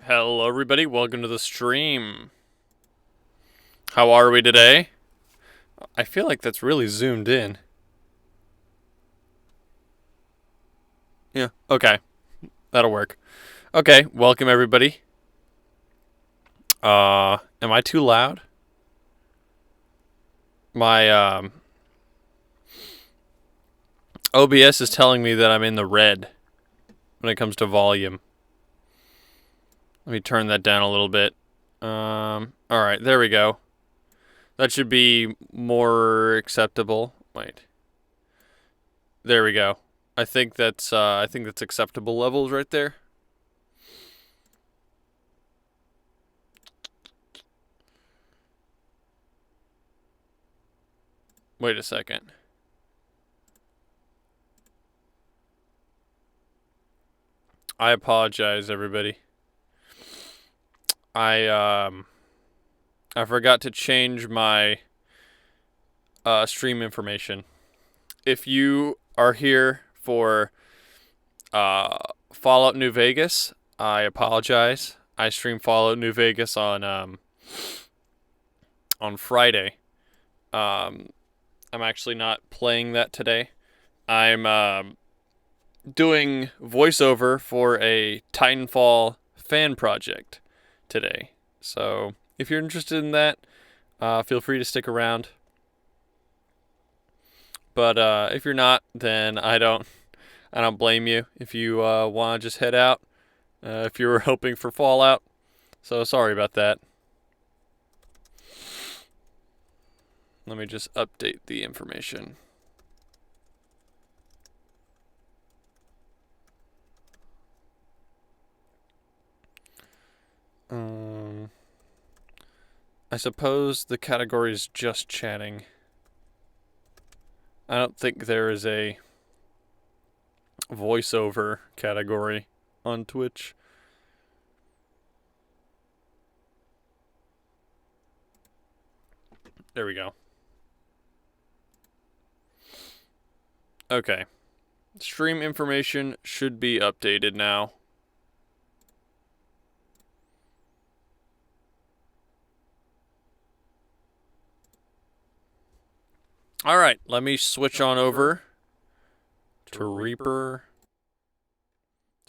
Hello, everybody. Welcome to the stream. How are we today? I feel like that's really zoomed in. Yeah. Okay. That'll work. Okay. Welcome, everybody. Am I too loud? My OBS is telling me that I'm in the red when it comes to volume. Let me turn that down a little bit. All right. There we go. That should be more acceptable. Wait. There we go. I think that's acceptable levels right there. Wait a second. I apologize, everybody. I forgot to change my stream information. If you are here for Fallout New Vegas, I apologize. I stream Fallout New Vegas on Friday. I'm actually not playing that today. I'm doing voiceover for a Titanfall fan project today. So if you're interested in that, feel free to stick around. But if you're not, then I don't blame you if you want to just head out. If you were hoping for Fallout, so sorry about that. Let me just update the information. I suppose the category is just chatting. I don't think there is a voiceover category on Twitch. There we go. Okay. Stream information should be updated now. Alright, let me switch on over to Reaper.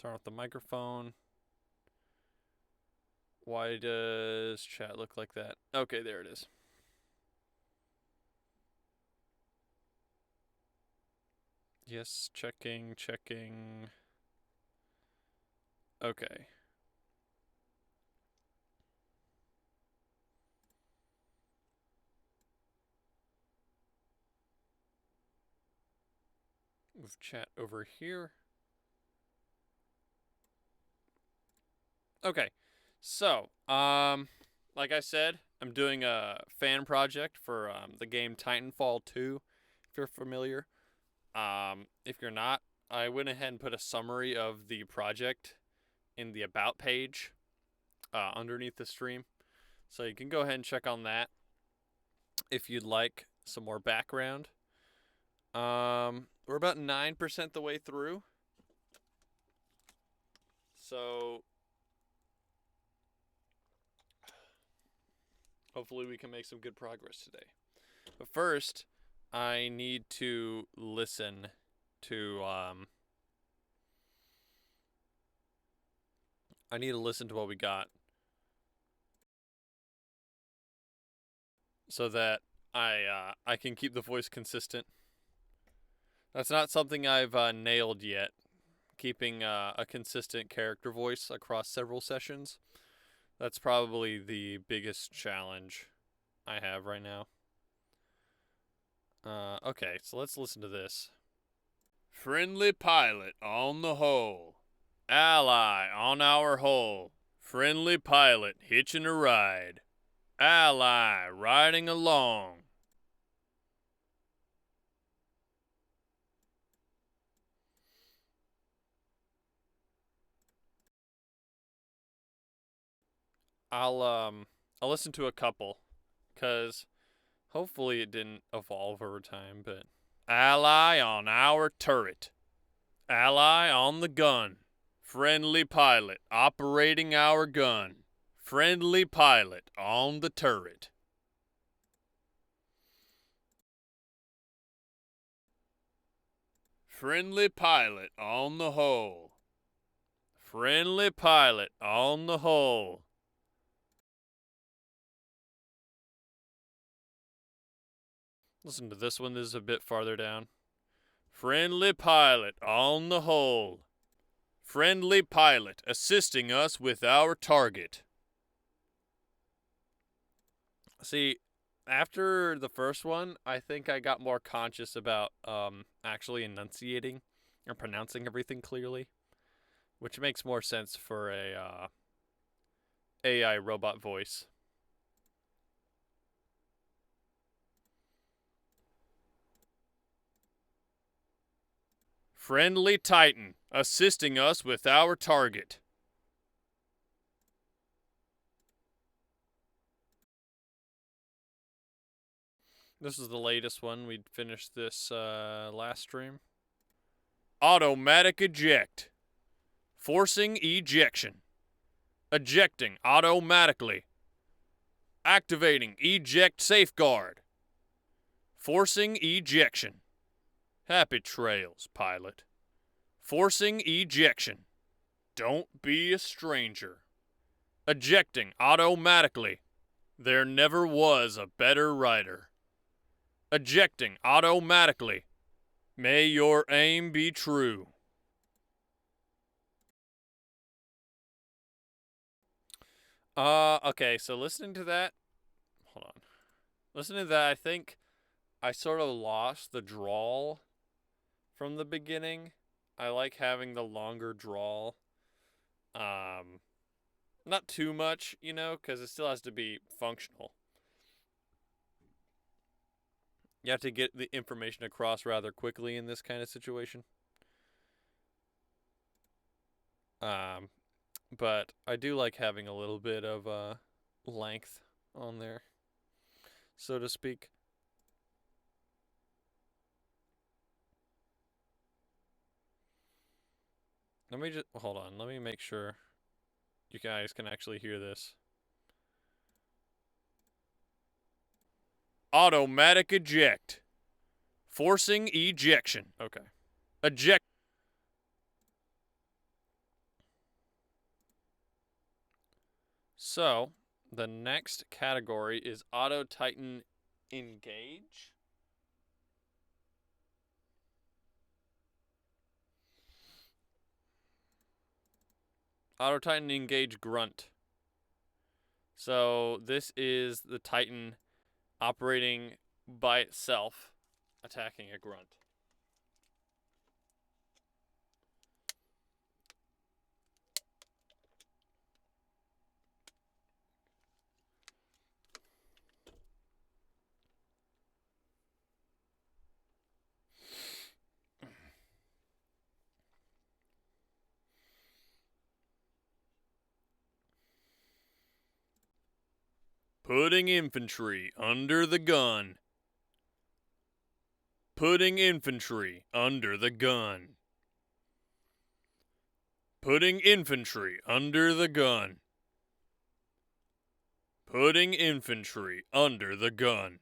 Turn off the microphone. Why does chat look like that? Okay, there it is. Yes, checking. Okay. Move chat over here. Okay. So, like I said, I'm doing a fan project for the game Titanfall 2, if you're familiar. If you're not, I went ahead and put a summary of the project in the About page underneath the stream. So you can go ahead and check on that if you'd like some more background. We're about 9% the way through. So hopefully we can make some good progress today. But first, I need to listen to what we got so that I can keep the voice consistent. That's not something I've nailed yet. Keeping a consistent character voice across several sessions. That's probably the biggest challenge I have right now. Okay, so let's listen to this. Friendly pilot on the hull. Ally on our hull. Friendly pilot hitching a ride. Ally riding along. I'll listen to a couple, cause hopefully it didn't evolve over time. But ally on our turret. Ally on the gun. Friendly pilot operating our gun. Friendly pilot on the turret. Friendly pilot on the hull. Friendly pilot on the hull. Listen to this one. This is a bit farther down. Friendly pilot on the hull. Friendly pilot assisting us with our target. See, after the first one, I think I got more conscious about actually enunciating and pronouncing everything clearly, which makes more sense for a AI robot voice. Friendly Titan assisting us with our target. This is the latest one. We finished this last stream. Automatic eject. Forcing ejection. Ejecting automatically. Activating eject safeguard. Forcing ejection. Happy trails, pilot. Forcing ejection. Don't be a stranger. Ejecting automatically. There never was a better rider. Ejecting automatically. May your aim be true. Okay, so listening to that, hold on. Listening to that, I think I sort of lost the drawl from the beginning. I like having the longer drawl. Not too much, because it still has to be functional. You have to get the information across rather quickly in this kind of situation. But I do like having a little bit of length on there, so to speak. Let me just hold on. Let me make sure you guys can actually hear this. Automatic eject. Forcing ejection. Okay. Eject. So, the next category is Auto Titan Engage. Auto Titan Engage Grunt. So, this is the Titan operating by itself, attacking a grunt. Putting infantry under the gun. Putting infantry under the gun. Putting infantry under the gun. Putting infantry under the gun.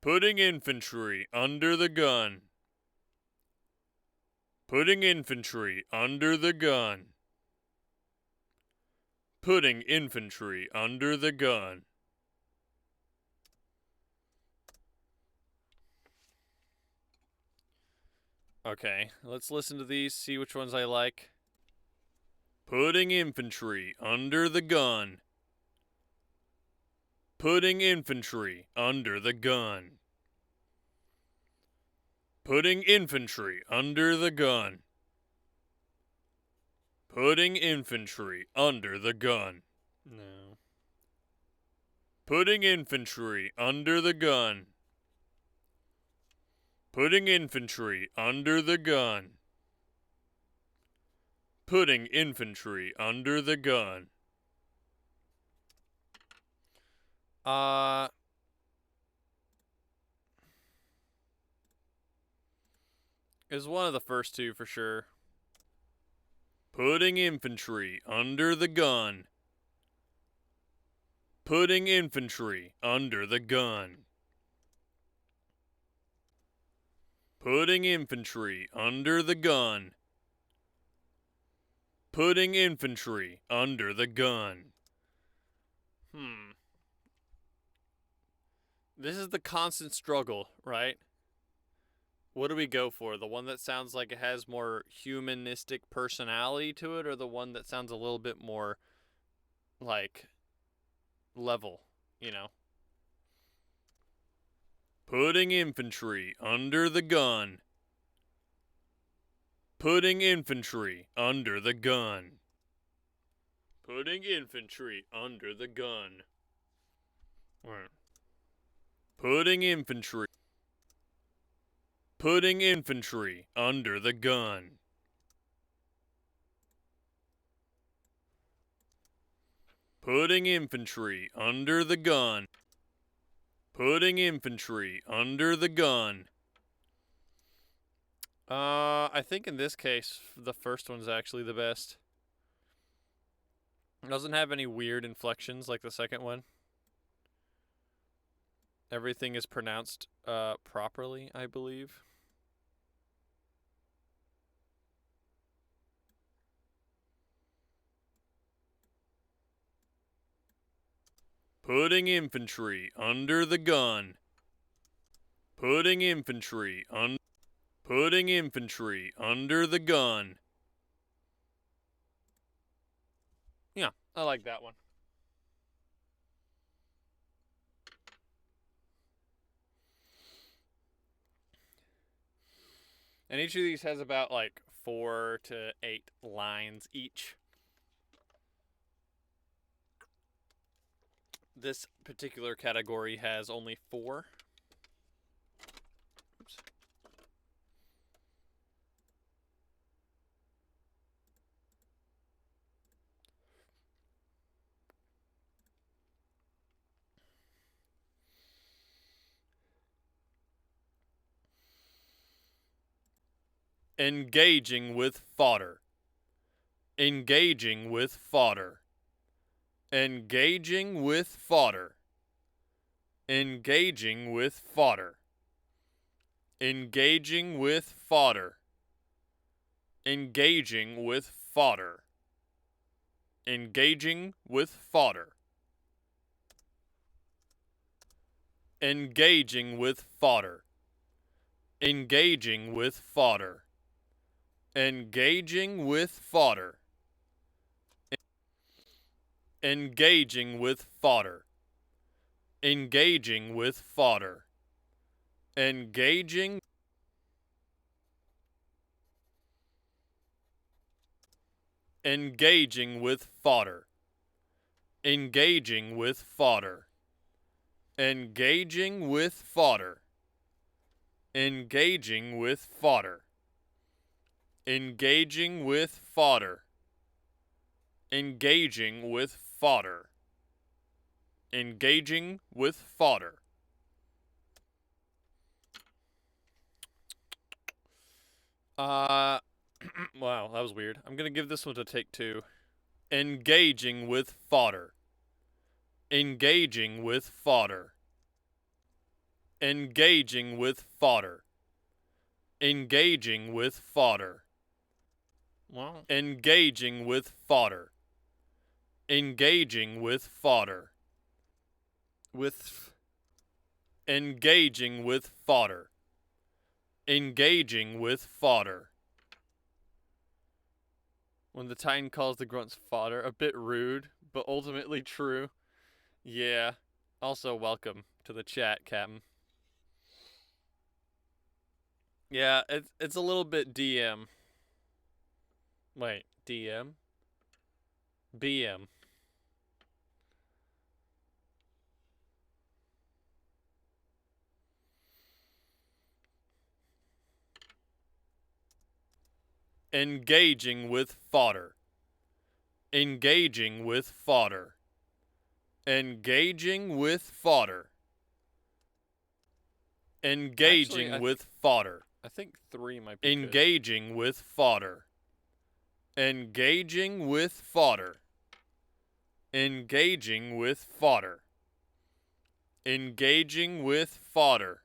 Putting infantry under the gun. Putting infantry under the gun. Putting infantry under the gun. Okay, let's listen to these, see which ones I like. Putting infantry under the gun. Putting infantry under the gun. Putting infantry under the gun. Putting infantry under the gun. No. Putting infantry under the gun. Putting infantry under the gun. Putting infantry under the gun. It was one of the first two for sure. Putting infantry under the gun. Putting infantry under the gun. Putting infantry under the gun. Putting infantry under the gun. This is the constant struggle, right? What do we go for? The one that sounds like it has more humanistic personality to it, or the one that sounds a little bit more, like, level, you know? Putting infantry under the gun. Putting infantry under the gun. Putting infantry under the gun. Putting infantry. Putting infantry under the gun. Putting infantry under the gun. Putting infantry under the gun. I think in this case, the first one's actually the best. It doesn't have any weird inflections like the second one. Everything is pronounced properly, I believe. Putting infantry under the gun. Putting infantry Putting infantry under the gun. Yeah, I like that one. And each of these has about like 4 to 8 lines each. This particular category has only 4. Oops. Engaging with fodder. Engaging with fodder. Engaging with fodder. Engaging with fodder. Engaging with fodder. Engaging with fodder. Engaging with fodder. Engaging with fodder. Engaging with fodder. Engaging with fodder. Engaging with fodder. Engaging with fodder. Engaging. Engaging with fodder. Engaging with fodder. Engaging with fodder. Engaging with fodder. Engaging with fodder. Engaging with fodder. Engaging with fodder. Wow, that was weird. I'm gonna give this one to take 2. Engaging with fodder. Engaging with fodder. Engaging with fodder. Engaging with fodder. Wow. Engaging with fodder. Engaging with fodder. Engaging with fodder. Engaging with fodder. When the Titan calls the grunts fodder, a bit rude, but ultimately true. Yeah. Also, welcome to the chat, Captain. Yeah, it's a little bit DM. Wait, DM? BM. Engaging with fodder. Engaging with fodder. Engaging with fodder. Engaging Actually, with fodder. I think 3 might be Engaging with fodder. Engaging with fodder. Engaging with fodder. Engaging with fodder.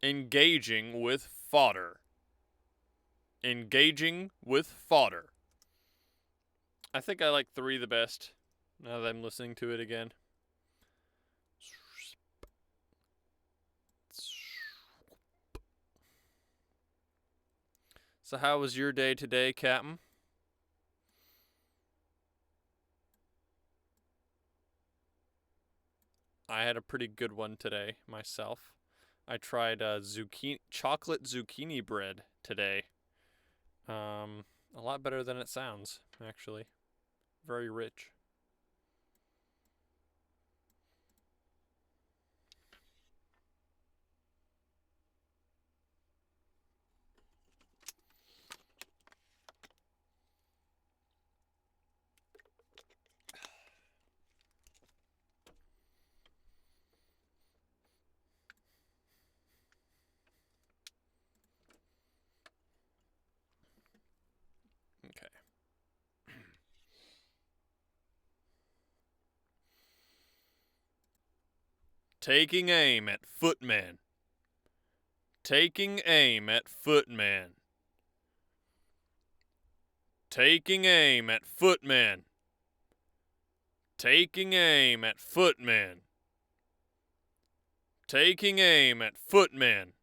Engaging with fodder. Engaging with fodder. I think I like 3 the best now that I'm listening to it again. So how was your day today, Captain? I had a pretty good one today myself. I tried chocolate zucchini bread today. A lot better than it sounds, actually. Very rich. Okay. Taking aim at footman. Taking aim at footman. Taking aim at footman. Taking aim at footman. Taking aim at footman.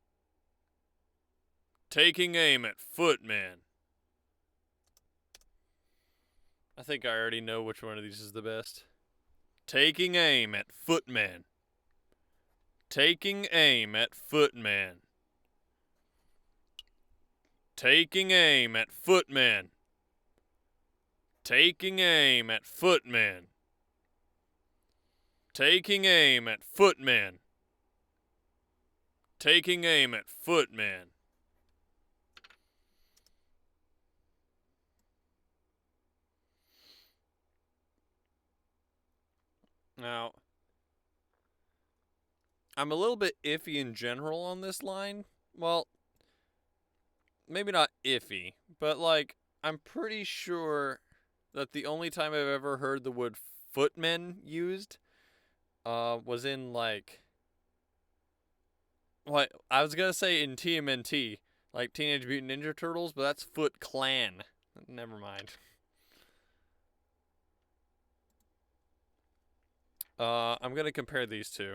Taking aim at footman. I think I already know which one of these is the best. Taking aim at footman. Taking aim at footman. Taking aim at footman. Taking aim at footman. Taking aim at footman. Taking aim at footman. Now, I'm a little bit iffy in general on this line. Well, maybe not iffy, but like, I'm pretty sure that the only time I've ever heard the word footmen used was in like, what I was gonna say in TMNT, like Teenage Mutant Ninja Turtles, but that's Foot Clan. Never mind. I'm gonna compare these two.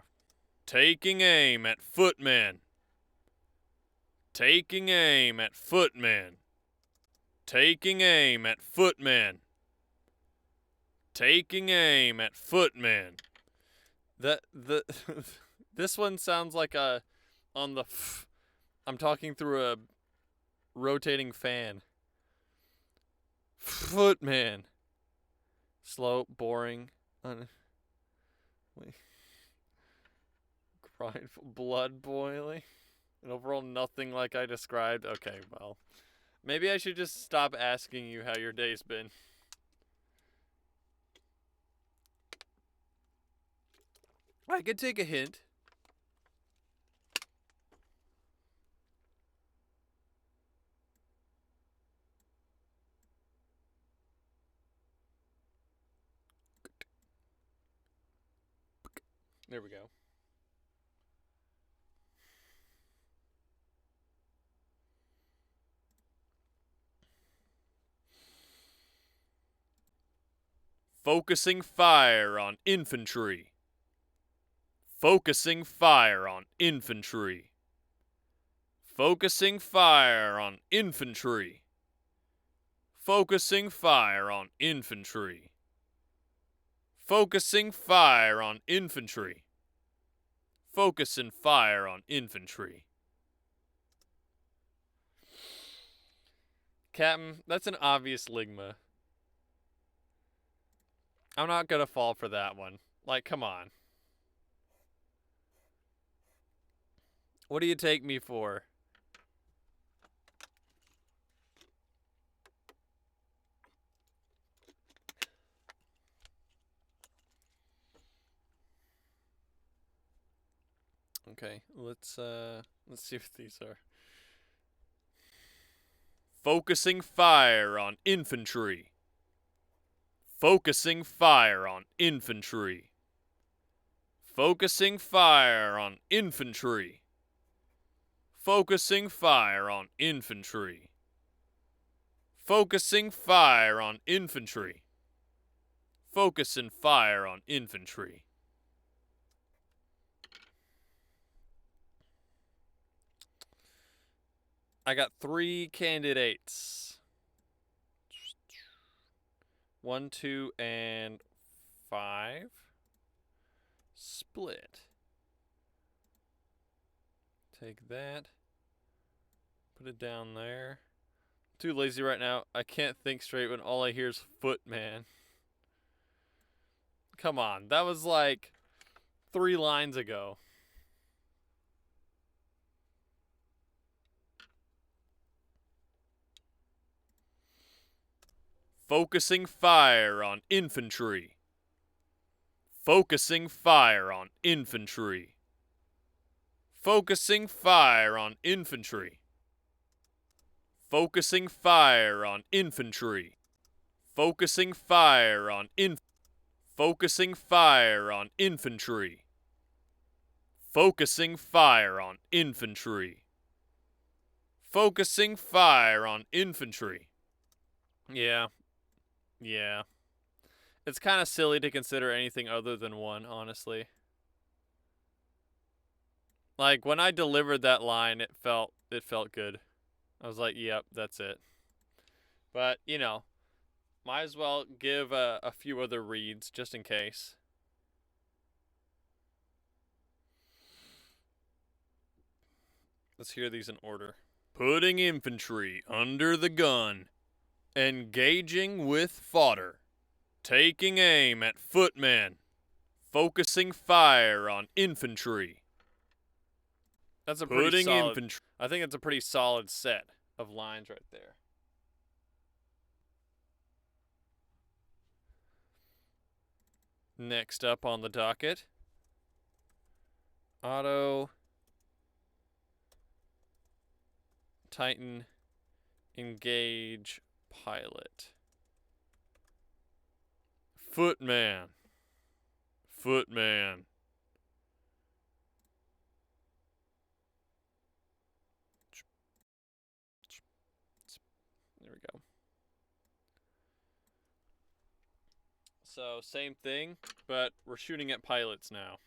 Taking aim at footman. Taking aim at footman. Taking aim at footman. Taking aim at footman. The this one sounds like a on the I'm talking through a rotating fan. Footman. Slow, boring, blood boiling, and overall nothing like I described. Okay, well, maybe I should just stop asking you how your day's been. I could take a hint. There we go. Focusing fire on infantry. Focusing fire on infantry. Focusing fire on infantry. Focusing fire on infantry. Focusing fire on infantry. Focusing fire on infantry. Captain, that's an obvious ligma. I'm not gonna fall for that one. Like, come on. What do you take me for? Okay, let's see what these are. Focusing fire on infantry. Focusing fire on infantry. Focusing fire on infantry. Focusing fire on infantry. Focusing fire on infantry. Focusing fire on infantry. I got 3 candidates. 1, 2, and 5. Split. Take that. Put it down there. Too lazy right now. I can't think straight when all I hear is footman. Come on, that was like 3 lines ago. Focusing fire on infantry. Focusing fire on infantry. Focusing fire on infantry. Focusing fire on infantry. Focusing fire on Focusing fire on infantry. Focusing fire on infantry. Focusing fire on infantry. Yeah. It's kind of silly to consider anything other than 1, honestly. Like, when I delivered that line, it felt good. I was like, yep, that's it. But, you know, might as well give a few other reads just in case. Let's hear these in order. Putting infantry under the gun. Engaging with fodder. Taking aim at footmen. Focusing fire on infantry. That's a pretty solid infantry. I think it's a pretty solid set of lines right there. Next up on the docket, Auto Titan engage pilot. Footman. Footman. There we go. So, same thing, but we're shooting at pilots now.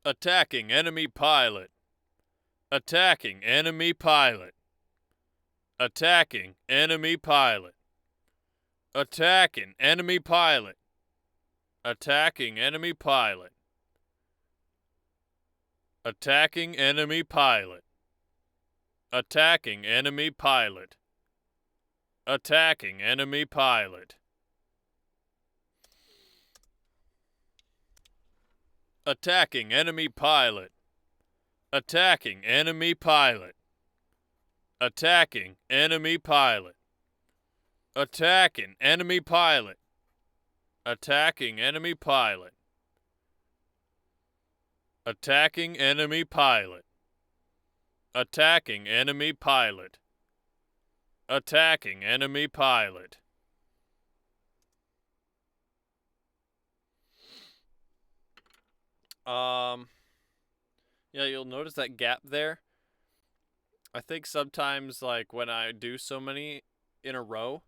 Attacking enemy pilot. Attacking enemy pilot. Attacking enemy pilot. Attacking enemy pilot. Attacking enemy pilot. Attacking enemy pilot. Attacking enemy pilot. Attacking enemy pilot. Attacking enemy pilot. Attacking enemy pilot. Attacking enemy pilot. Attacking enemy pilot. Attacking enemy pilot. Attacking enemy pilot. Attacking enemy pilot. Attacking enemy pilot. Yeah, you'll notice that gap there. I think sometimes, like, when I do so many in a row,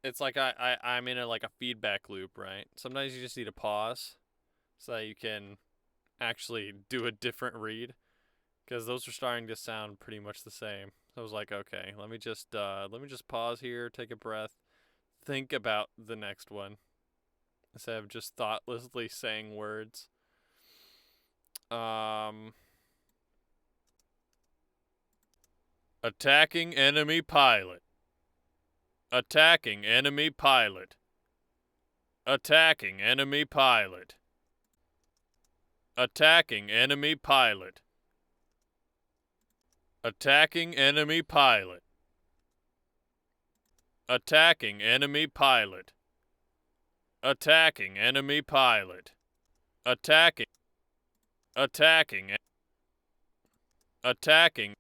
it's like I'm in a feedback loop, right? Sometimes you just need to pause so that you can actually do a different read, because those are starting to sound pretty much the same. So I was like, okay, let me just pause here, take a breath, think about the next one instead of just thoughtlessly saying words. Attacking enemy pilot. Attacking enemy pilot. Attacking enemy pilot. Attacking enemy pilot. Attacking enemy pilot. Attacking enemy pilot. Attacking enemy pilot. Attacking. Attacking. Attacking.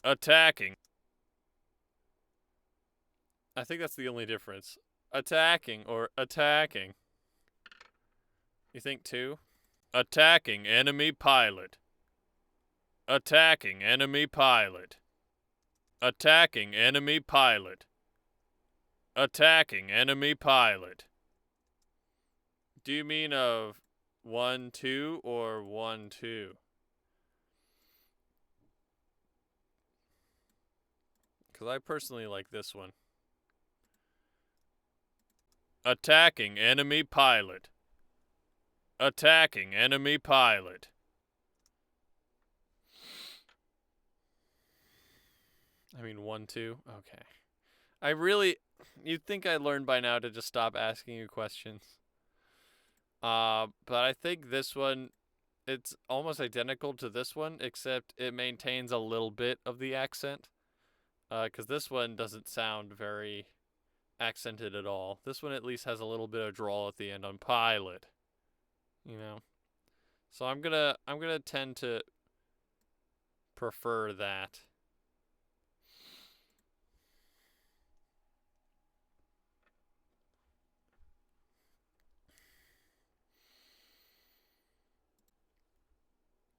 Attacking. I think that's the only difference. Attacking or attacking. You think too? Attacking enemy pilot. Attacking enemy pilot. Attacking enemy pilot. Attacking enemy pilot. Do you mean of 1, 2 or 1, 2? Because I personally like this one. Attacking enemy pilot. Attacking enemy pilot. I mean 1, 2? Okay. You'd think I learned by now to just stop asking you questions. But I think this one, it's almost identical to this one, except it maintains a little bit of the accent. Because this one doesn't sound very accented at all. This one at least has a little bit of drawl at the end on pilot. You know? So I'm gonna tend to prefer that.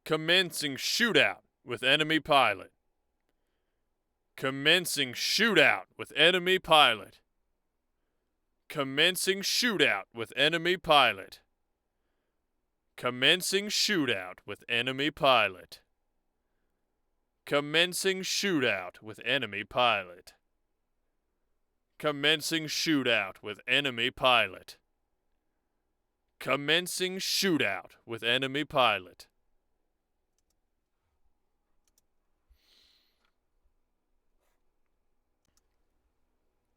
Commencing shootout with enemy pilot. Commencing shootout with enemy pilot. Commencing shootout with enemy pilot. Commencing shootout with enemy pilot. Commencing shootout with enemy pilot. Commencing shootout with enemy pilot. Commencing shootout with enemy pilot.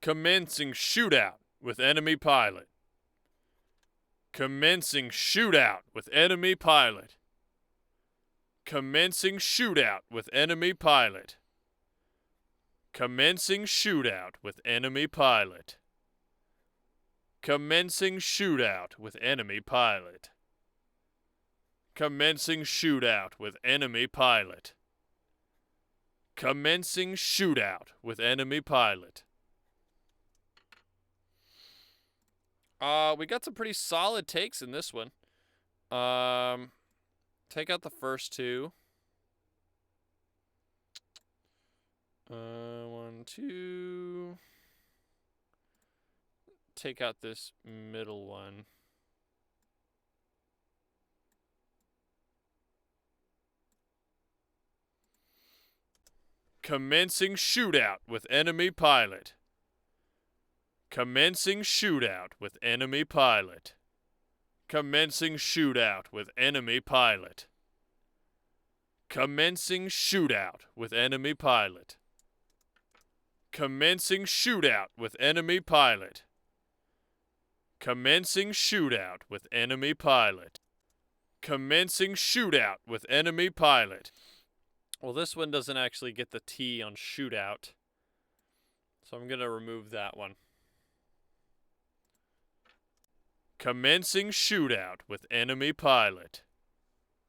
Commencing shootout with enemy pilot. Commencing shootout with enemy pilot. Commencing shootout with enemy pilot. Commencing shootout with enemy pilot. Commencing shootout with enemy pilot. Commencing shootout with enemy pilot. Commencing shootout with enemy pilot. We got some pretty solid takes in this one. Take out the first two. 1, 2. Take out this middle one. Commencing shootout with enemy pilot. Commencing shootout with enemy pilot. Commencing shootout with enemy pilot. Commencing shootout with enemy pilot. Commencing shootout with enemy pilot. Commencing shootout with enemy pilot. Commencing shootout with enemy pilot. Well, this one doesn't actually get the T on shootout, so I'm going to remove that one. Commencing shootout with enemy pilot.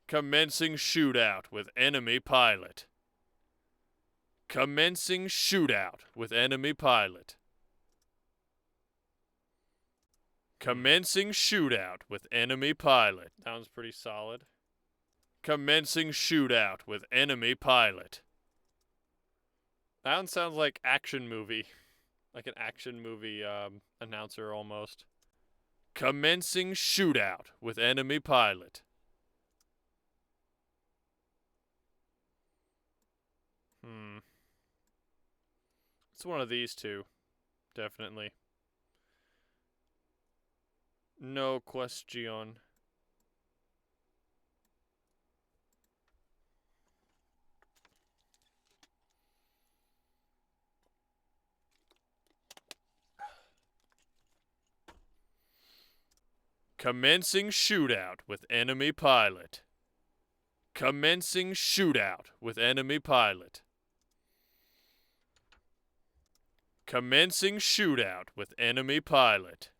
Commencing shootout with enemy pilot. Commencing shootout with enemy pilot. Commencing shootout with enemy pilot. Sounds pretty solid. Commencing shootout with enemy pilot. That one sounds like action movie. Like an action movie announcer almost. Commencing shootout with enemy pilot. It's one of these two. Definitely. No question. Commencing shootout with enemy pilot. Commencing shootout with enemy pilot. Commencing shootout with enemy pilot.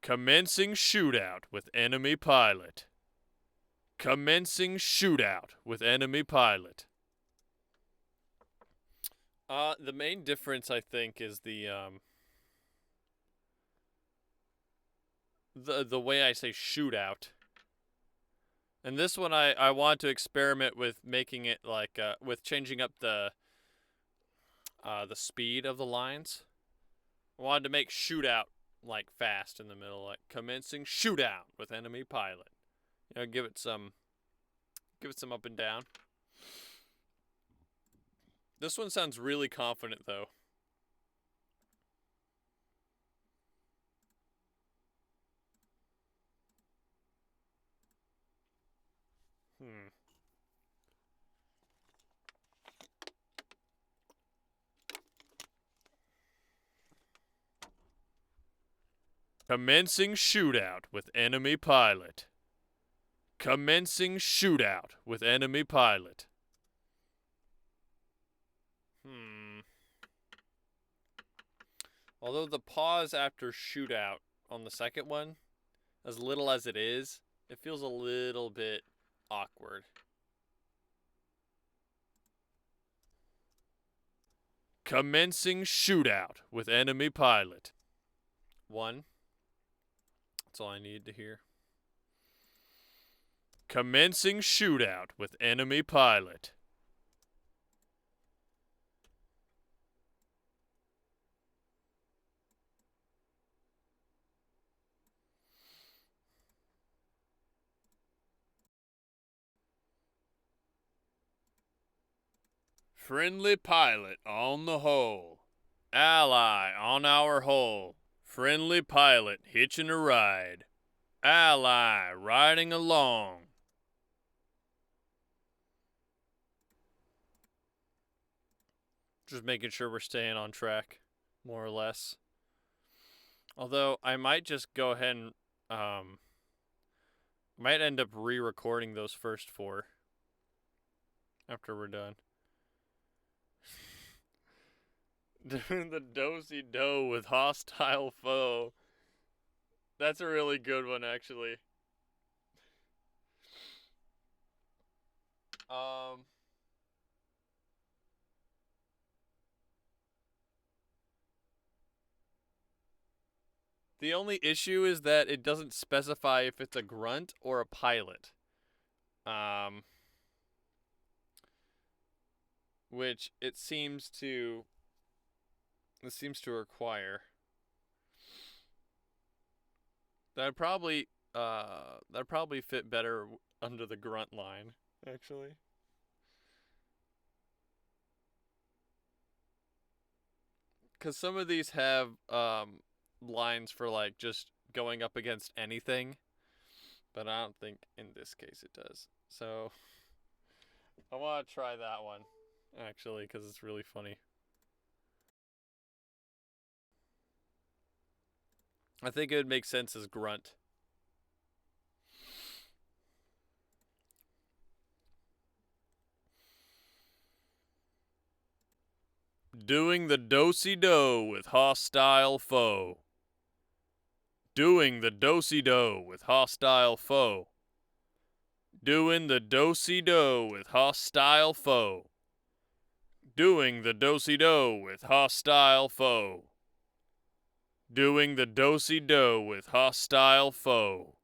Commencing shootout with enemy pilot. Commencing shootout with enemy pilot. The main difference, I think, is the way I say shootout. And this one I want to experiment with making it like with changing up the speed of the lines. I wanted to make shootout like fast in the middle, like commencing shootout with enemy pilot. You know, give it some up and down. This one sounds really confident though. Commencing shootout with enemy pilot. Commencing shootout with enemy pilot. Although the pause after shootout on the second one, as little as it is, it feels a little bit awkward. Commencing shootout with enemy pilot. One. That's all I need to hear. Commencing shootout with enemy pilot. Friendly pilot on the hull. Ally on our hull. Friendly pilot hitching a ride. Ally riding along. Just making sure we're staying on track, more or less. Although I might just go ahead and might end up re-recording those first four after we're done. Doing the do-si-do with hostile foe. That's a really good one, actually. The only issue is that it doesn't specify if it's a grunt or a pilot. Which it seems to require. That'd probably fit better under the grunt line, actually. Cuz some of these have lines for like just going up against anything, but I don't think in this case it does. So I want to try that one actually cuz it's really funny. I think it would make sense as grunt. Doing the do-si-do with hostile foe. Doing the do-si-do with hostile foe. Doing the do-si-do with hostile foe. Doing the do-si-do with hostile foe. Doing the do-si-do with hostile foe.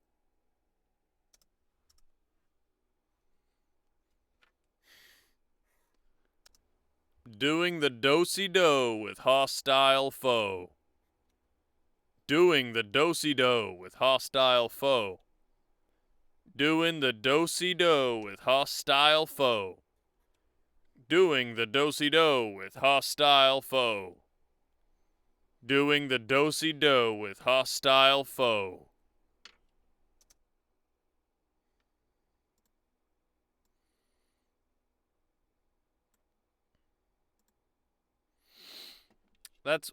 Doing the do-si-do with hostile foe. Doing the do-si-do with hostile foe. Doing the do-si-do with hostile foe. Doing the do-si-do with hostile foe. Doing the do-si-do with hostile foe. That's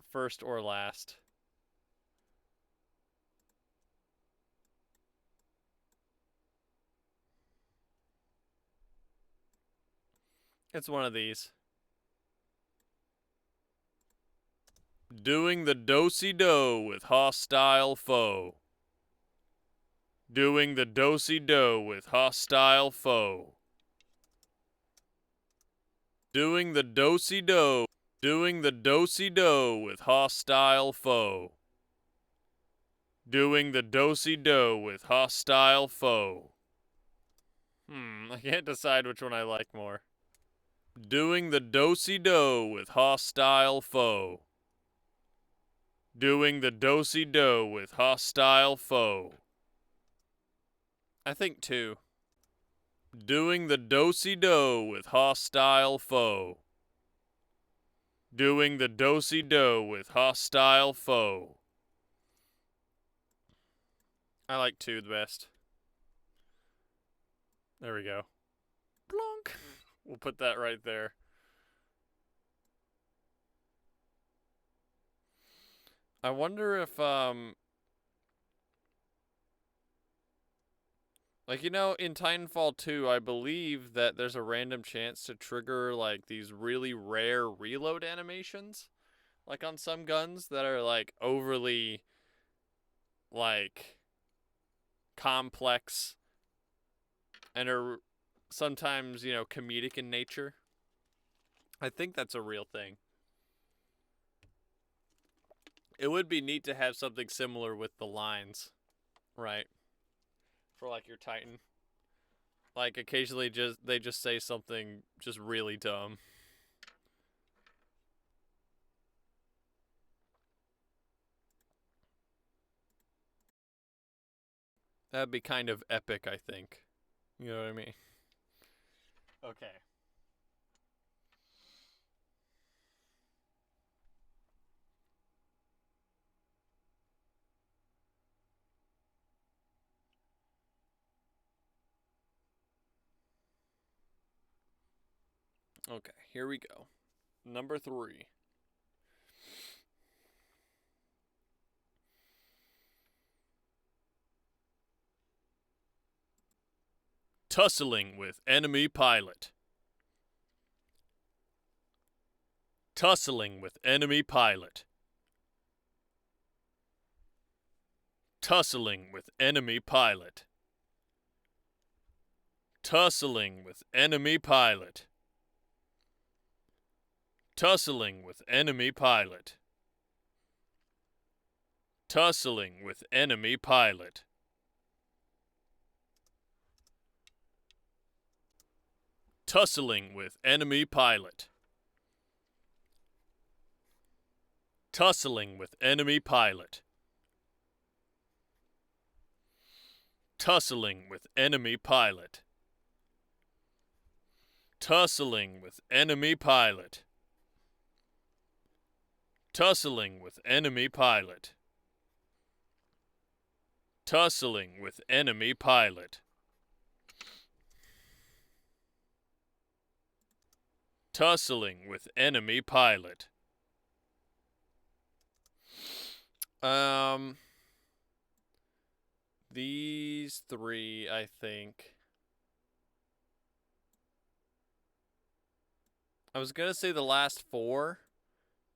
first or last. It's one of these. Doing the do-si-do with hostile foe. Doing the do-si-do with hostile foe. Doing the do-si-do. Doing the do-si-do with hostile foe. Doing the do-si-do with hostile foe. I can't decide which one I like more. Doing the do-si-do with hostile foe. Doing the do-si-do with hostile foe. I think 2. Doing the do-si-do with hostile foe. Doing the do-si-do with hostile foe. I like 2 the best. There we go. Blonk. We'll put that right there. I wonder if, like, you know, in Titanfall 2, I believe that there's a random chance to trigger, like, these really rare reload animations. Like, on some guns that are, like, overly, like, complex and are sometimes, you know, comedic in nature. I think that's a real thing. It would be neat to have something similar with the lines, right? For like your Titan. Like occasionally they just say something just really dumb. That'd be kind of epic, I think. You know what I mean? Okay. Okay, here we go. Number 3. Tussling with enemy pilot. Tussling with enemy pilot. Tussling with enemy pilot. Tussling with enemy pilot. Tussling with enemy pilot. Tussling with enemy pilot. Tussling with enemy pilot. Tussling with enemy pilot. Tussling with enemy pilot. Tussling with enemy pilot. Tussling with enemy pilot. Tussling with enemy pilot. Tussling with enemy pilot. These 3, I think. I was gonna say the last 4,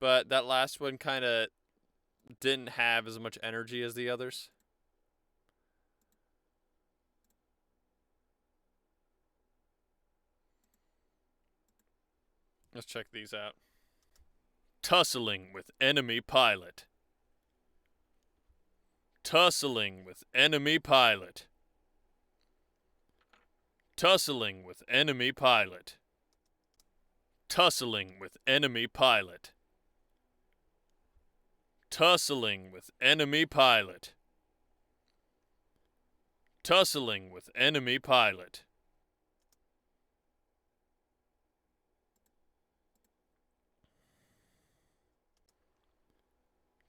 but that last one kind of didn't have as much energy as the others. Let's check these out. Tussling with enemy pilot. Tussling with enemy pilot. Tussling with enemy pilot. Tussling with enemy pilot. Tussling with enemy pilot. Tussling with enemy pilot.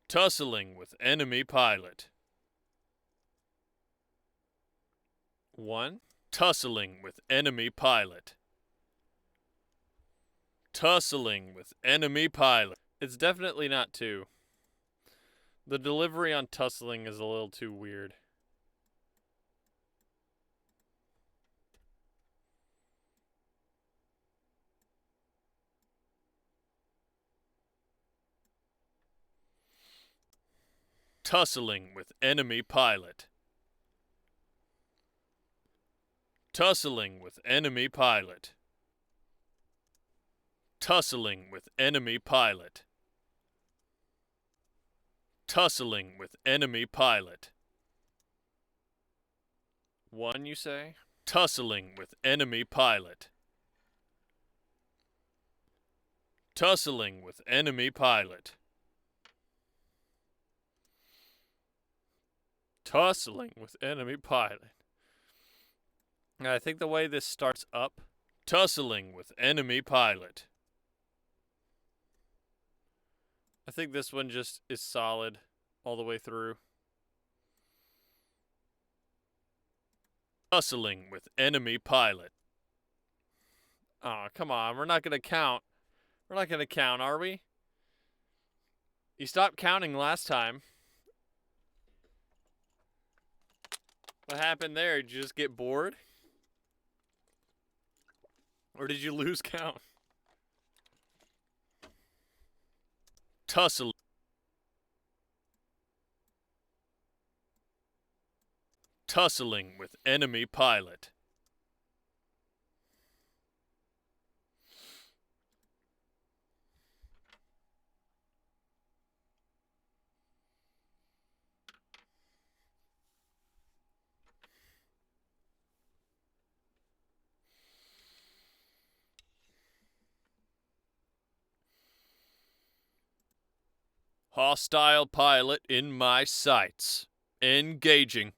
Tussling with enemy pilot. 1. Tussling with enemy pilot. Tussling with enemy pilot. It's definitely not 2. The delivery on tussling is a little too weird. Tussling with enemy pilot. Tussling with enemy pilot. Tussling with enemy pilot. Tussling with enemy pilot. One, you say? Tussling with enemy pilot. Tussling with enemy pilot. Tussling with enemy pilot. I think the way this starts up, tussling with enemy pilot. I think this one just is solid all the way through. Tussling with enemy pilot. Oh, come on. We're not going to count. We're not going to count, are we? You stopped counting last time. What happened there? Did you just get bored? Or did you lose count? Tussling. Tussling with enemy pilot. Hostile pilot in my sights. Engaging.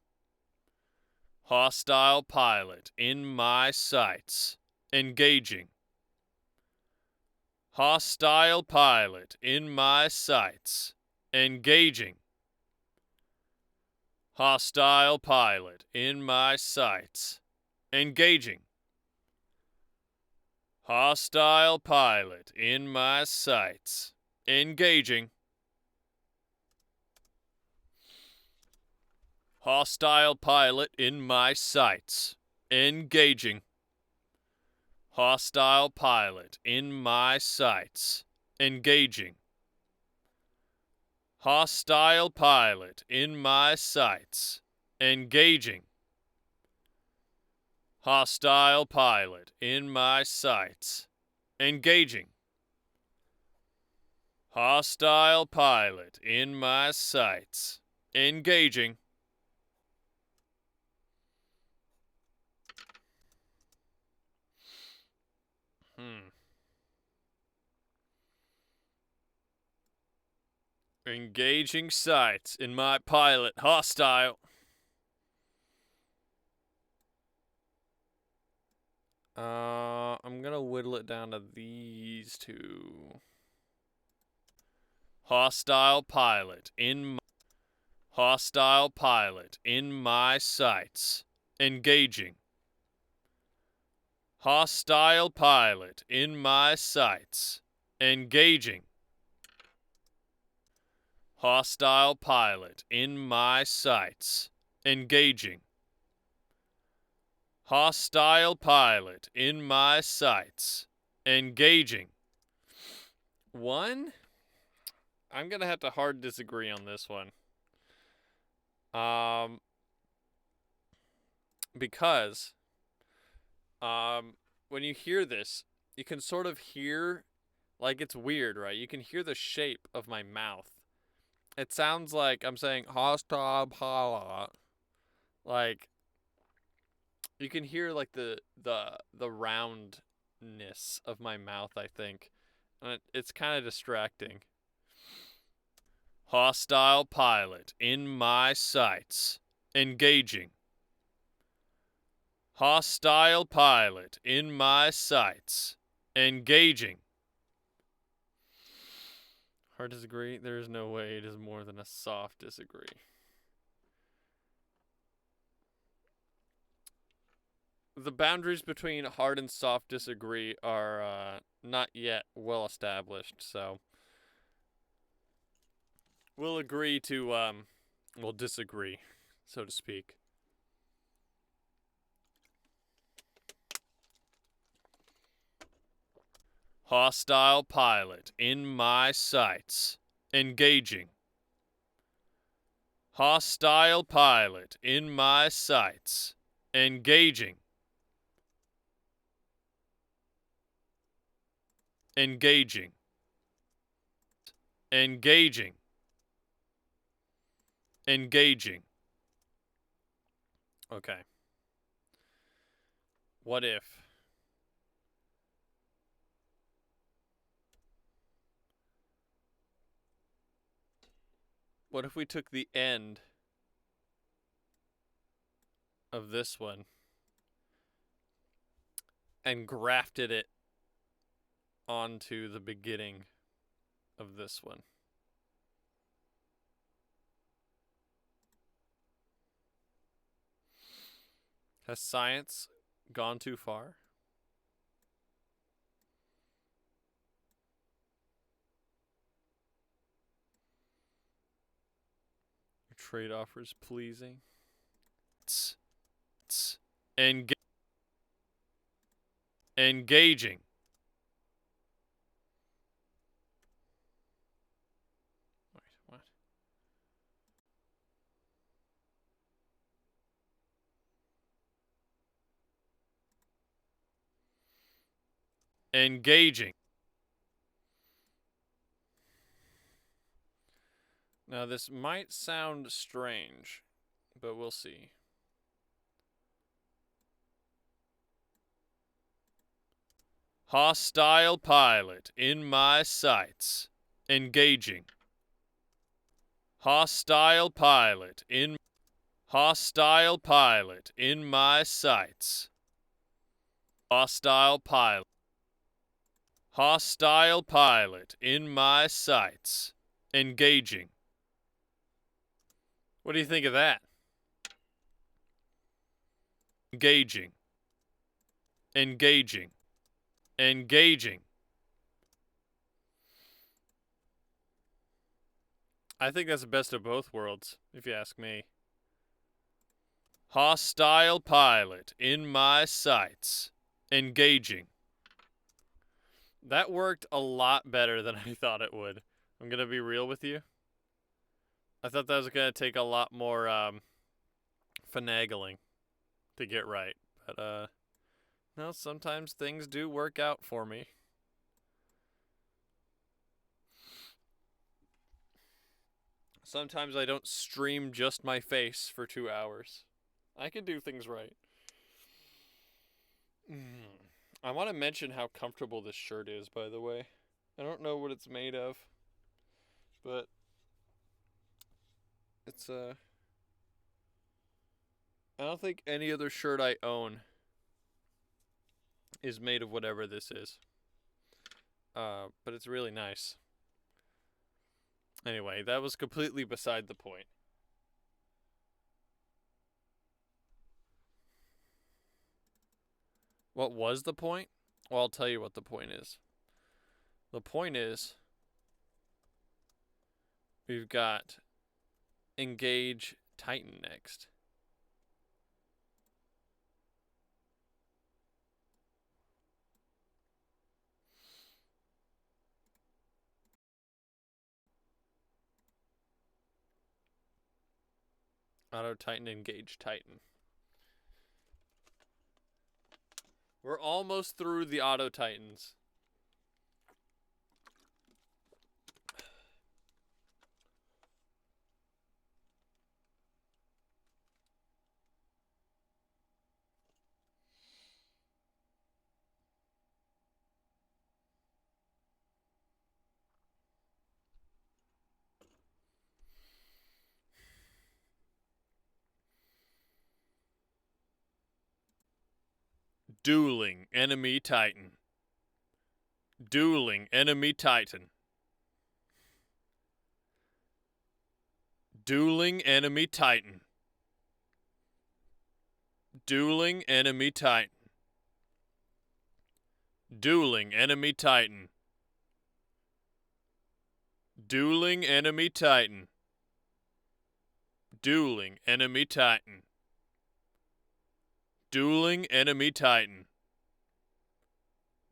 Hostile pilot in my sights. Engaging. Hostile pilot in my sights. Engaging. Hostile pilot in my sights. Engaging. Hostile pilot in my sights. Engaging. Hostile pilot in my sights. Engaging. Hostile pilot in my sights. Engaging. Hostile pilot in my sights. Engaging. Hostile pilot in my sights. Engaging. Hostile pilot in my sights. Engaging. Engaging sights in my pilot. Hostile. I'm gonna whittle it down to these two. Hostile pilot in hostile pilot in my sights. Engaging. Hostile pilot in my sights. Engaging. Hostile pilot in my sights. Engaging. Hostile pilot in my sights. Engaging. One? I'm going to have to hard disagree on this one. Because when you hear this, you can sort of hear, like, it's weird, right? You can hear the shape of my mouth. It sounds like I'm saying hostile pilot. Like, you can hear like the roundness of my mouth, I think. And it's kind of distracting. Hostile pilot in my sights. Engaging. Hostile pilot in my sights. Engaging. Hard disagree? There is no way it is more than a soft disagree. The boundaries between hard and soft disagree are not yet well established, so we'll agree to, we'll disagree, so to speak. Hostile pilot in my sights. Engaging. Hostile pilot in my sights. Engaging. Engaging. Engaging. Engaging. Okay. What if? What if we took the end of this one and grafted it onto the beginning of this one? Has science gone too far? Your trade offers pleasing. Engaging. Wait, what? Engaging. Now, this might sound strange, but we'll see. Hostile pilot in my sights. Engaging. Hostile pilot in my sights. Hostile pilot. Hostile pilot in my sights. Engaging. What do you think of that? Engaging. Engaging. Engaging. I think that's the best of both worlds, if you ask me. Hostile pilot in my sights. Engaging. That worked a lot better than I thought it would. I'm going to be real with you. I thought that was going to take a lot more finagling to get right. But, no, sometimes things do work out for me. Sometimes I don't stream just my face for 2 hours. I can do things right. I want to mention how comfortable this shirt is, by the way. I don't know what it's made of, but it's I don't think any other shirt I own is made of whatever this is. But it's really nice. Anyway, that was completely beside the point. What was the point? Well, I'll tell you what the point is. The point is, we've got Engage Titan next. Auto Titan, Engage Titan. We're almost through the Auto Titans. Dueling Enemy Titan. Dueling Enemy Titan. Dueling Enemy Titan. Dueling Enemy Titan. Dueling Enemy Titan. Dueling Enemy Titan. Dueling Enemy Titan. Dueling Enemy Titan.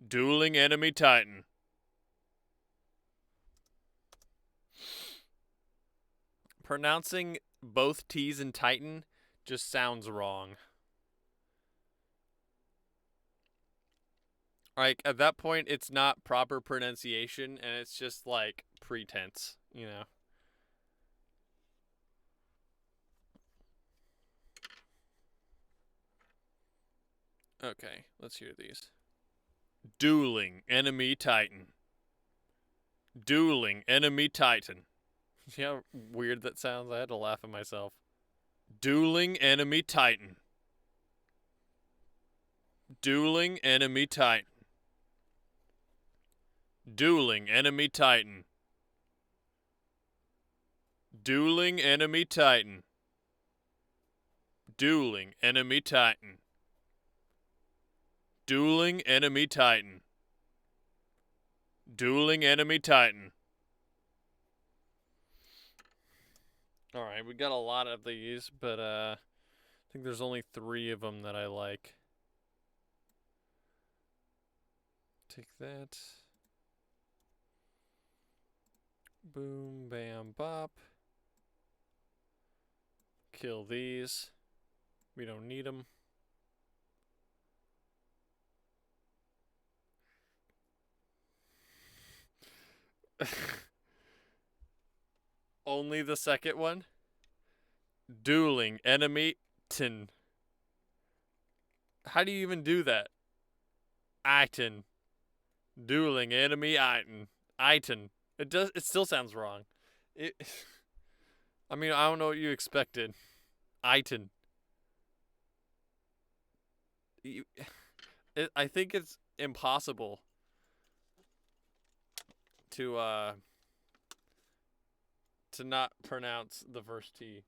Dueling Enemy Titan. Pronouncing both T's in Titan just sounds wrong. Like, at that point, it's not proper pronunciation, and it's just, like, pretense, you know? Okay, let's hear these. Dueling enemy Titan. Dueling enemy Titan. See how weird that sounds? I had to laugh at myself. Dueling enemy Titan. Dueling enemy Titan. Dueling enemy Titan. Dueling enemy Titan. Dueling enemy Titan. Dueling enemy Titan. Dueling enemy Titan. Alright, we got a lot of these, but I think there's only 3 of them that I like. Take that. Boom, bam, bop. Kill these. We don't need them. Only the second one? Dueling enemy Tin. How do you even do that? Iton. Dueling enemy Iton. Iton. It still sounds wrong. I mean, I don't know what you expected. Iton. I think it's impossible to not pronounce the first T.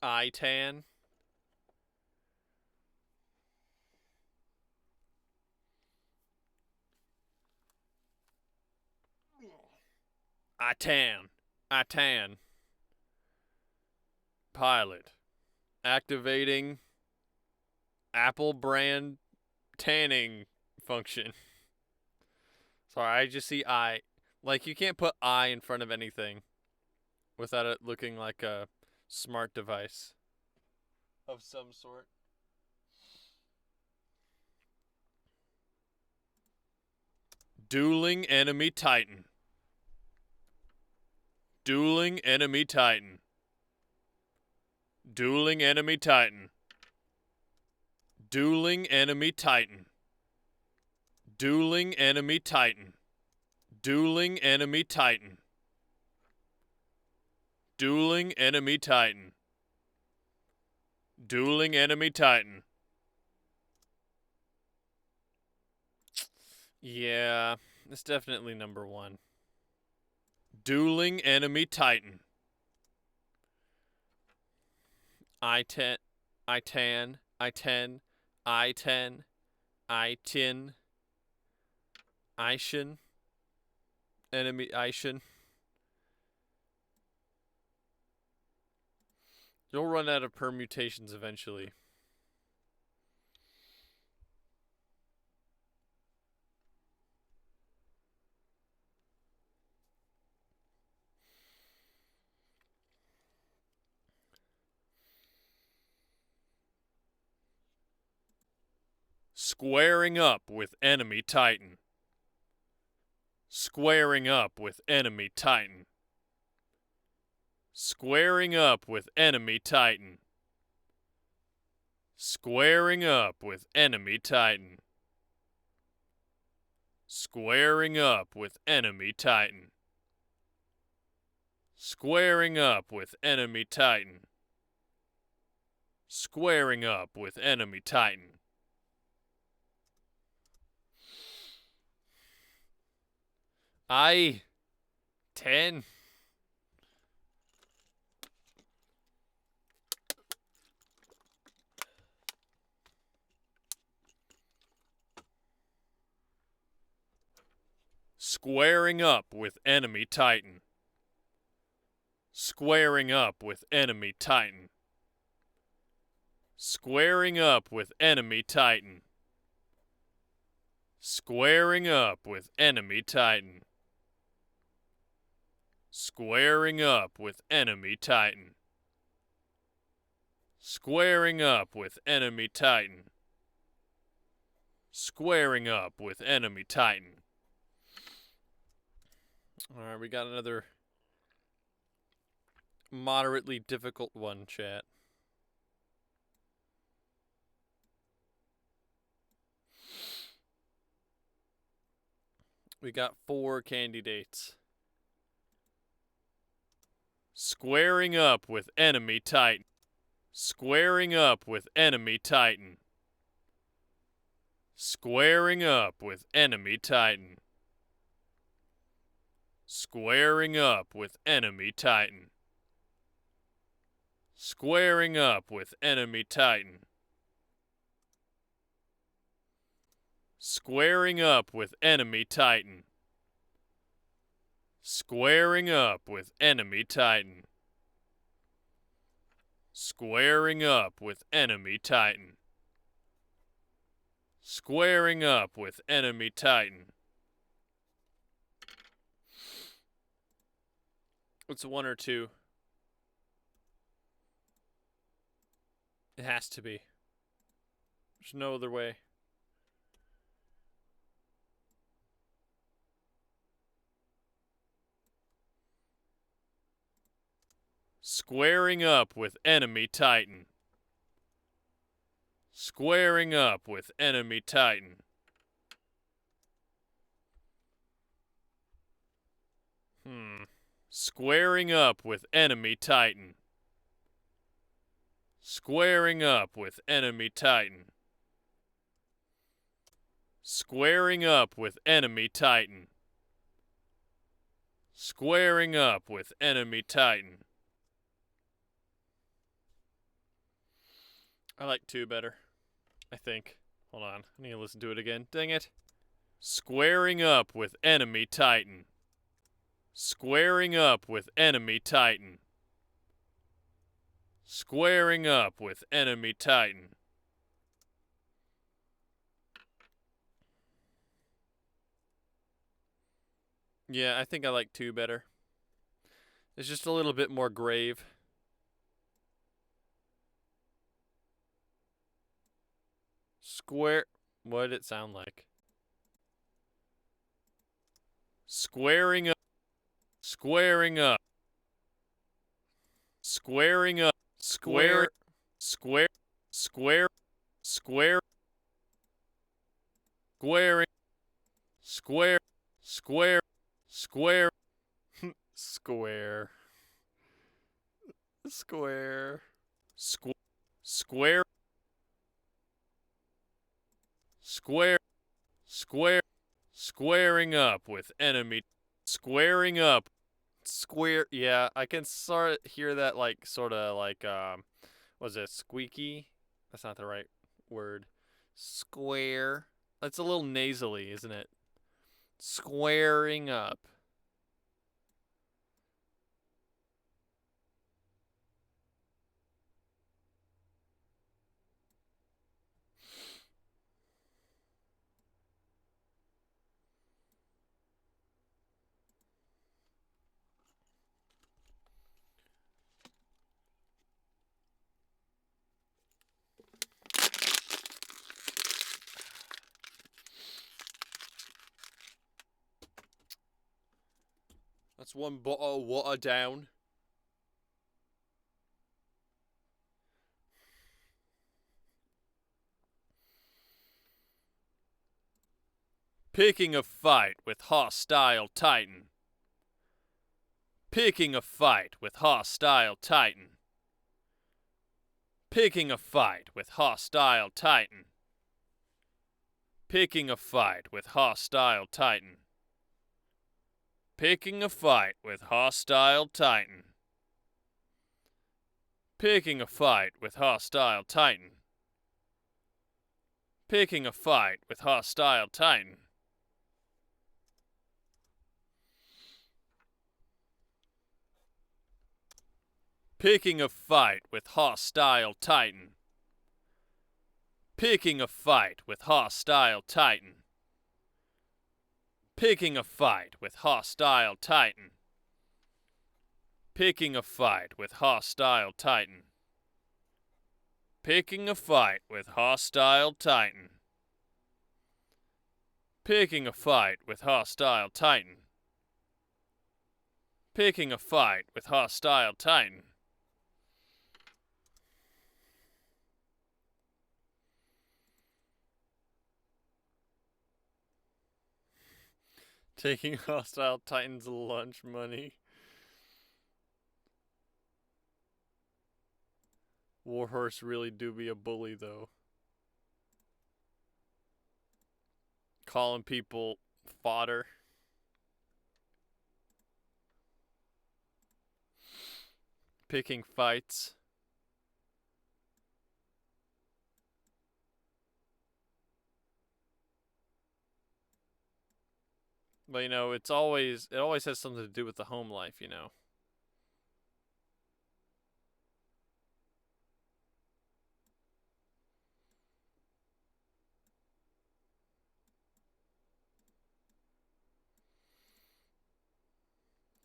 Itan. Itan. Pilot. Activating Apple brand tanning function. Sorry, I just see I. Like, you can't put I in front of anything without it looking like a smart device of some sort. Dueling enemy Titan. Dueling enemy Titan. Dueling enemy Titan. Dueling enemy Titan. Dueling enemy Titan. Dueling enemy Titan. Dueling enemy Titan. Dueling enemy Titan. Yeah, it's definitely number 1. Dueling enemy Titan. I10, I10, I10, I10, I10, Ishin, enemy Ishin. You'll run out of permutations eventually. Squaring up with enemy Titan. Squaring up with enemy Titan. Squaring up with enemy Titan. Squaring up with enemy Titan. Squaring up with enemy Titan. Squaring up with enemy Titan. Squaring up with enemy Titan. I-10. Squaring up with enemy Titan. Squaring up with enemy Titan. Squaring up with enemy Titan. Squaring up with enemy Titan. Squaring up with enemy Titan. Squaring up with enemy Titan. Squaring up with enemy Titan. Alright, we got another moderately difficult one, chat. We got 4 candidates. Squaring up with enemy Titan. Squaring up with enemy Titan. Squaring up with enemy Titan. Squaring up with enemy Titan. Squaring up with enemy Titan. Squaring up with enemy Titan. Squaring up with enemy Titan. Squaring up with enemy Titan. Squaring up with enemy Titan. It's 1 or 2. It has to be. There's no other way. Squaring up with enemy Titan. Squaring up with enemy Titan. Squaring up with enemy Titan. Squaring up with enemy Titan. Squaring up with enemy Titan. Squaring up with enemy Titan. I like 2 better, I think. Hold on, I need to listen to it again. Dang it. Squaring up with enemy Titan. Squaring up with enemy Titan. Squaring up with enemy Titan. Yeah, I think I like 2 better. It's just a little bit more grave. What did it sound like? Squaring up. Squaring up. Squaring up. Square. Square. Square. Square. Squaring. Square. Square. Square. Square. Square. Square. Square. Square. Squaring up with enemy. Squaring up. Square. Yeah, I can sort of hear that, like, sort of like, was it squeaky? That's not the right word. Square. That's a little nasally, isn't it? Squaring up. That's 1 bottle of water down. Picking a fight with hostile Titan. Picking a fight with hostile Titan. Picking a fight with hostile Titan. Picking a fight with hostile Titan. Picking a fight with hostile Titan. Picking a fight with hostile Titan. Picking a fight with hostile Titan. Picking a fight with hostile Titan. Picking a fight with hostile Titan. Picking a fight with hostile Titan. Picking a fight with hostile Titan. Picking a fight with hostile Titan. Picking a fight with hostile Titan. Picking a fight with hostile Titan. Taking hostile Titan's lunch money. Warhorse really do be a bully, though. Calling people fodder. Picking fights. But, you know, it always has something to do with the home life, you know.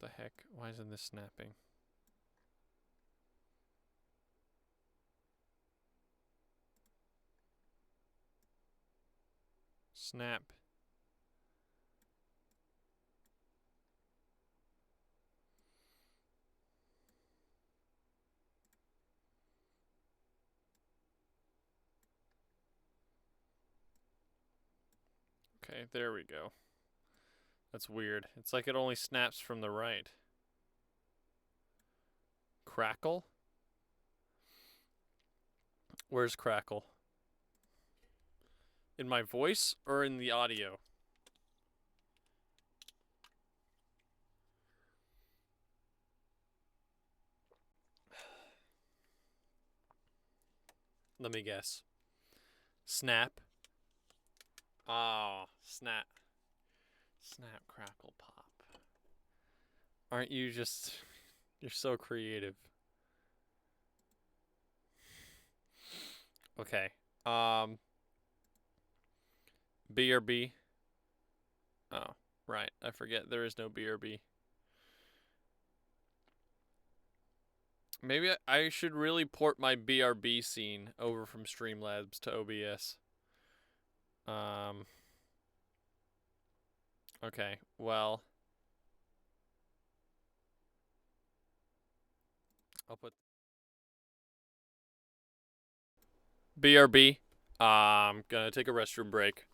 The heck? Why isn't this snapping? Snap. Okay, there we go. That's weird. It's like it only snaps from the right. Crackle? Where's Crackle? In my voice or in the audio? Let me guess. Snap. Oh, snap. Snap, crackle, pop. Aren't you just... You're so creative. Okay. BRB. Oh, right. I forget there is no BRB. Maybe I should really port my BRB scene over from Streamlabs to OBS. Okay, well, I'll put BRB. I'm gonna take a restroom break.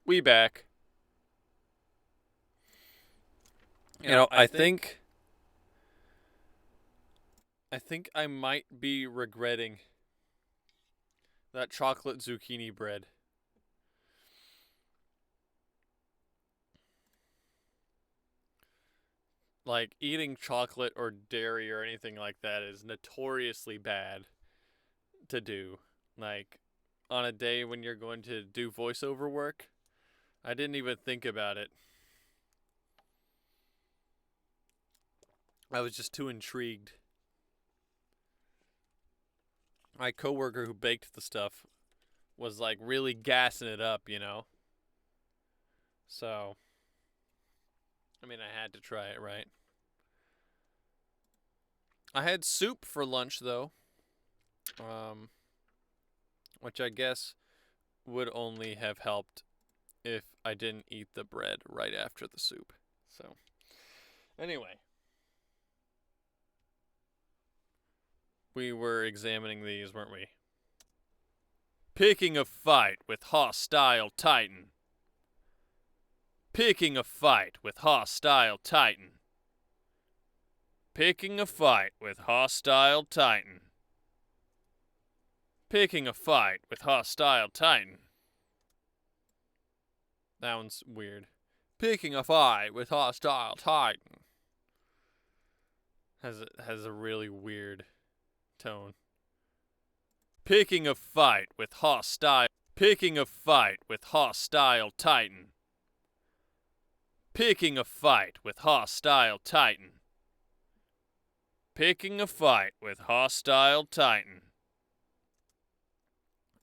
We back. You know, I think I might be regretting that chocolate zucchini bread. Like, eating chocolate or dairy or anything like that is notoriously bad to do. Like, on a day when you're going to do voiceover work, I didn't even think about it. I was just too intrigued. My coworker who baked the stuff was like really gassing it up, you know? So, I mean, I had to try it, right? I had soup for lunch, though. Which I guess would only have helped if I didn't eat the bread right after the soup. So, anyway. We were examining these, weren't we? Picking a fight with hostile Titan. Picking a fight with hostile Titan. Picking a fight with hostile Titan. Picking a fight with hostile Titan. That one's weird. Picking a fight with hostile Titan. Has a really weird tone. Picking a fight with hostile. Picking a fight with hostile Titan. Picking a fight with hostile Titan. Picking a fight with hostile Titan.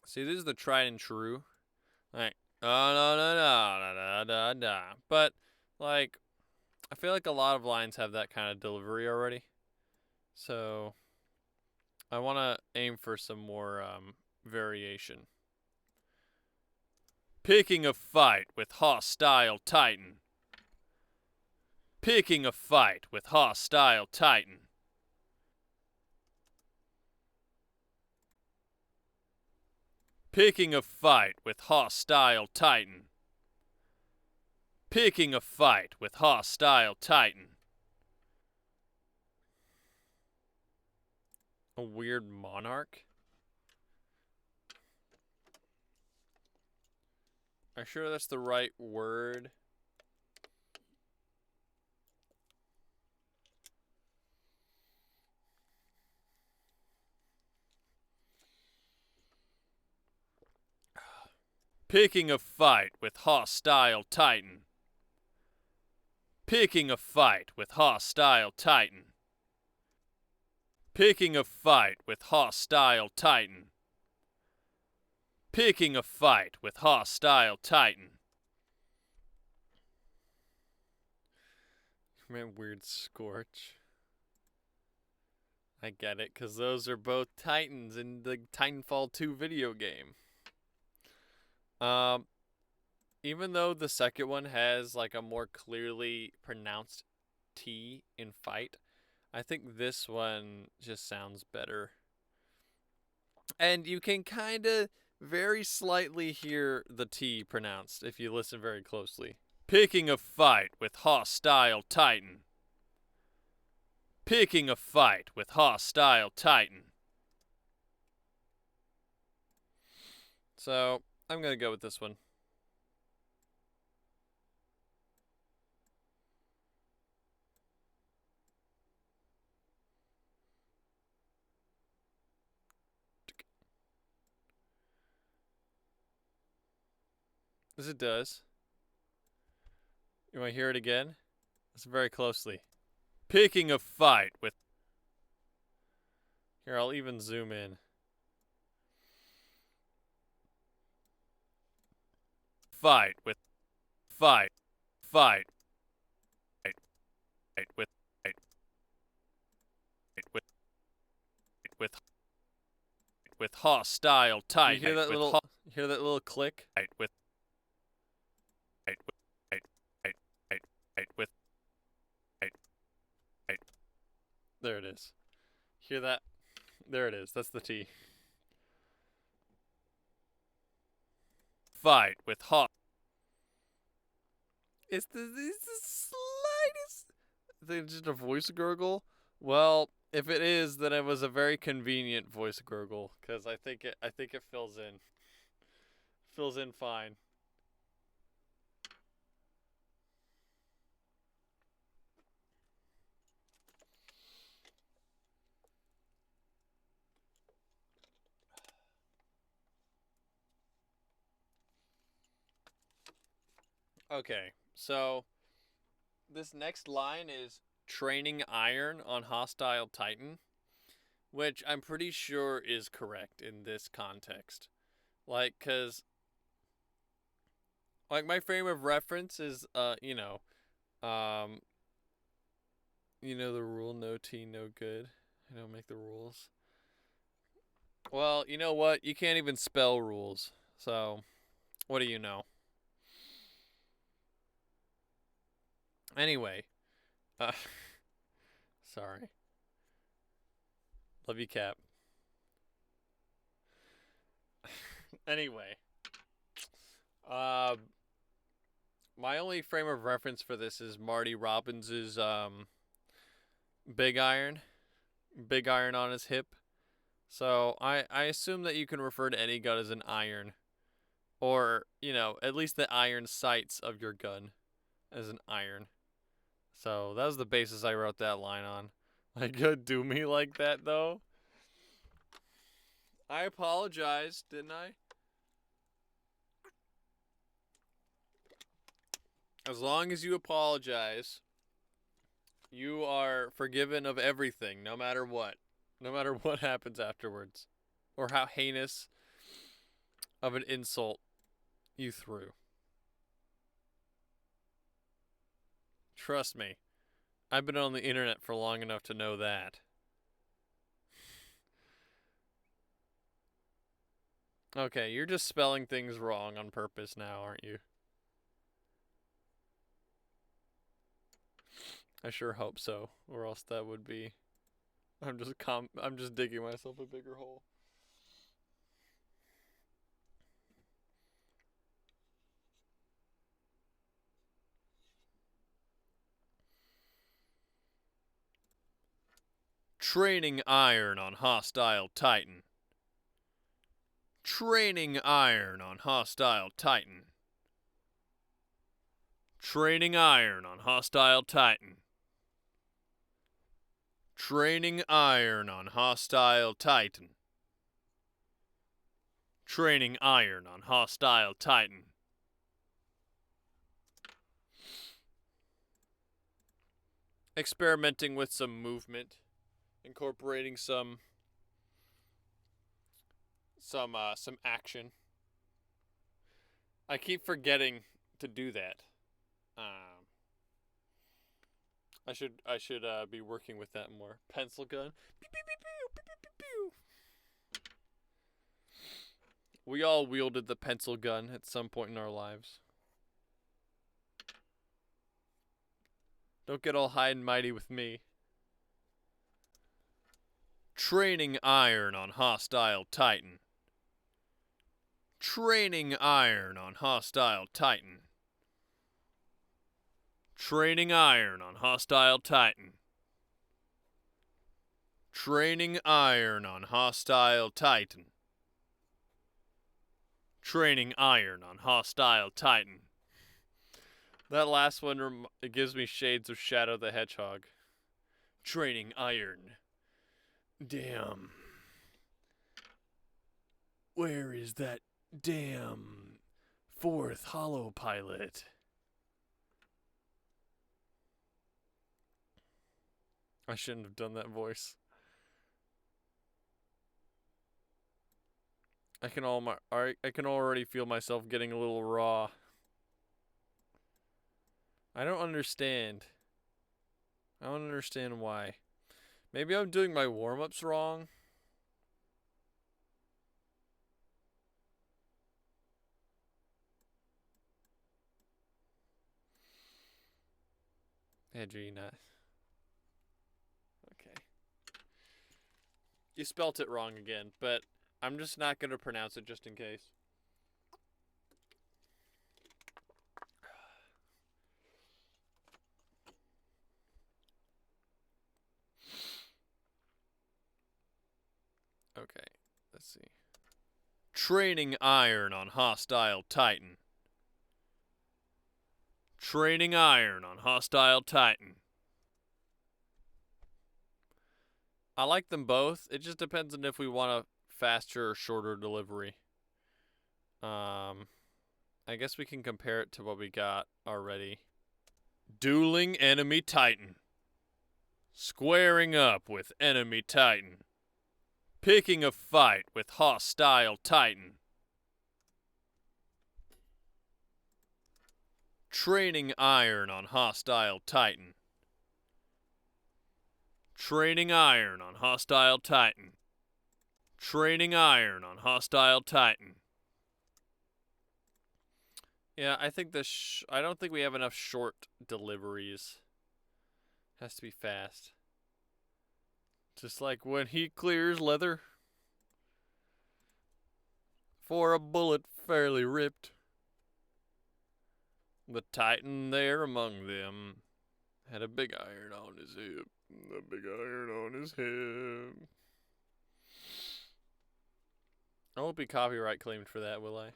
See, this is the tried and true. Like, but, like, I feel like a lot of lines have that kind of delivery already. So, I want to aim for some more variation. Picking a fight with hostile Titan. Picking a fight with hostile Titan. Picking a fight with hostile Titan. Picking a fight with hostile Titan. A weird monarch? Are you sure that's the right word? Picking a fight with hostile Titan. Picking a fight with hostile Titan. Picking a fight with hostile Titan. Picking a fight with hostile Titan. Man, weird Scorch. I get it, because those are both Titans in the Titanfall 2 video game. Even though the second one has like a more clearly pronounced T in fight, I think this one just sounds better. And you can kind of very slightly hear the T pronounced if you listen very closely. Picking a fight with hostile Titan. Picking a fight with hostile Titan. So, I'm going to go with this one. As it does. You want to hear it again? Listen very closely. Picking a fight with... Here, I'll even zoom in. Fight with... Fight. Fight. Fight. Fight with... Fight. Fight with... With hostile Titan. You hear that little click? Fight with... Fight with... Fight with... Fight. There it is. Hear that? There it is. That's the T. Fight with It's the slightest thing, just a voice gurgle. Well, if it is, then it was a very convenient voice gurgle because I think it fills in fine. Okay, so this next line is training iron on hostile titan, which I'm pretty sure is correct in this context. Like, cause like my frame of reference is um the rule, no tea, no good. I don't make the rules. Well, you know what? You can't even spell rules. So, what do you know? Anyway, uh, sorry. Love you, Cap. Anyway, uh, my only frame of reference for this is Marty Robbins's big iron, big iron on his hip. So I assume that you can refer to any gun as an iron, or at least the iron sights of your gun as an iron. So that was the basis I wrote that line on. Like, do me like that though. I apologize, didn't I? As long as you apologize, you are forgiven of everything, no matter what. No matter what happens afterwards. Or how heinous of an insult you threw. Trust me, I've been on the internet for long enough to know that. Okay, you're just spelling things wrong on purpose now, aren't you? I sure hope so, or else that would be I'm just digging myself a bigger hole. Training iron on hostile titan. Training iron on hostile titan. Training iron on hostile titan. Training iron on hostile titan. Training iron on hostile titan. Experimenting with some movement, incorporating some action. I keep forgetting to do that. I should be working with that more. Pencil gun. Pew, pew, pew, pew, pew, pew, pew. We all wielded the pencil gun at some point in our lives. Don't get all high and mighty with me. Training iron on hostile titan. Training iron on hostile titan. Training iron on hostile titan. Training iron on hostile titan. Training iron on hostile titan. That last one, it gives me shades of Shadow the Hedgehog. Training iron. Damn. Where is that damn fourth hollow pilot? I shouldn't have done that voice. I can already feel myself getting a little raw. I don't understand. I don't understand why. Maybe I'm doing my warm-ups wrong. Edgina. Okay. You spelt it wrong again, but I'm just not going to pronounce it just in case. Okay, let's see. Training iron on hostile titan. Training iron on hostile titan. I like them both. It just depends on if we want a faster or shorter delivery. I guess we can compare it to what we got already. Dueling enemy titan. Squaring up with enemy titan. Picking a fight with hostile titan. Training iron on hostile titan. Training iron on hostile titan. Training iron on hostile titan. Yeah, I think I don't think we have enough short deliveries. Has to be fast. Just like when he clears leather for a bullet fairly ripped. The titan there among them had a big iron on his hip. A big iron on his hip. I won't be copyright claimed for that, will I?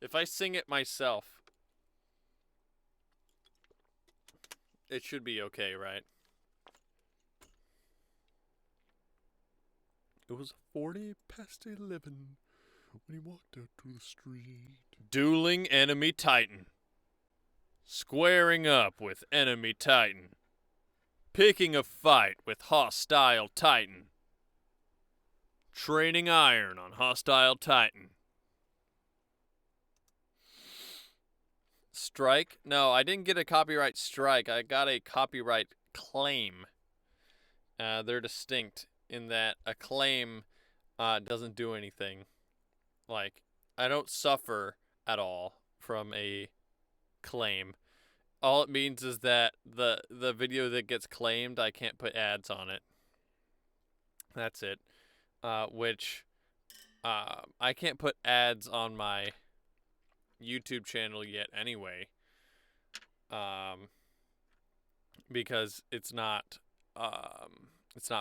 If I sing it myself, it should be okay, right? It was 40 past 11 when he walked out to the street. Dueling enemy titan. Squaring up with enemy titan. Picking a fight with hostile titan. Training iron on hostile titan. Strike? No, I didn't get a copyright strike. I got a copyright claim. They're distinct in that a claim doesn't do anything. Like, I don't suffer at all from a claim. All it means is that the video that gets claimed, I can't put ads on it. That's it. Which I can't put ads on my YouTube channel yet anyway. Because it's not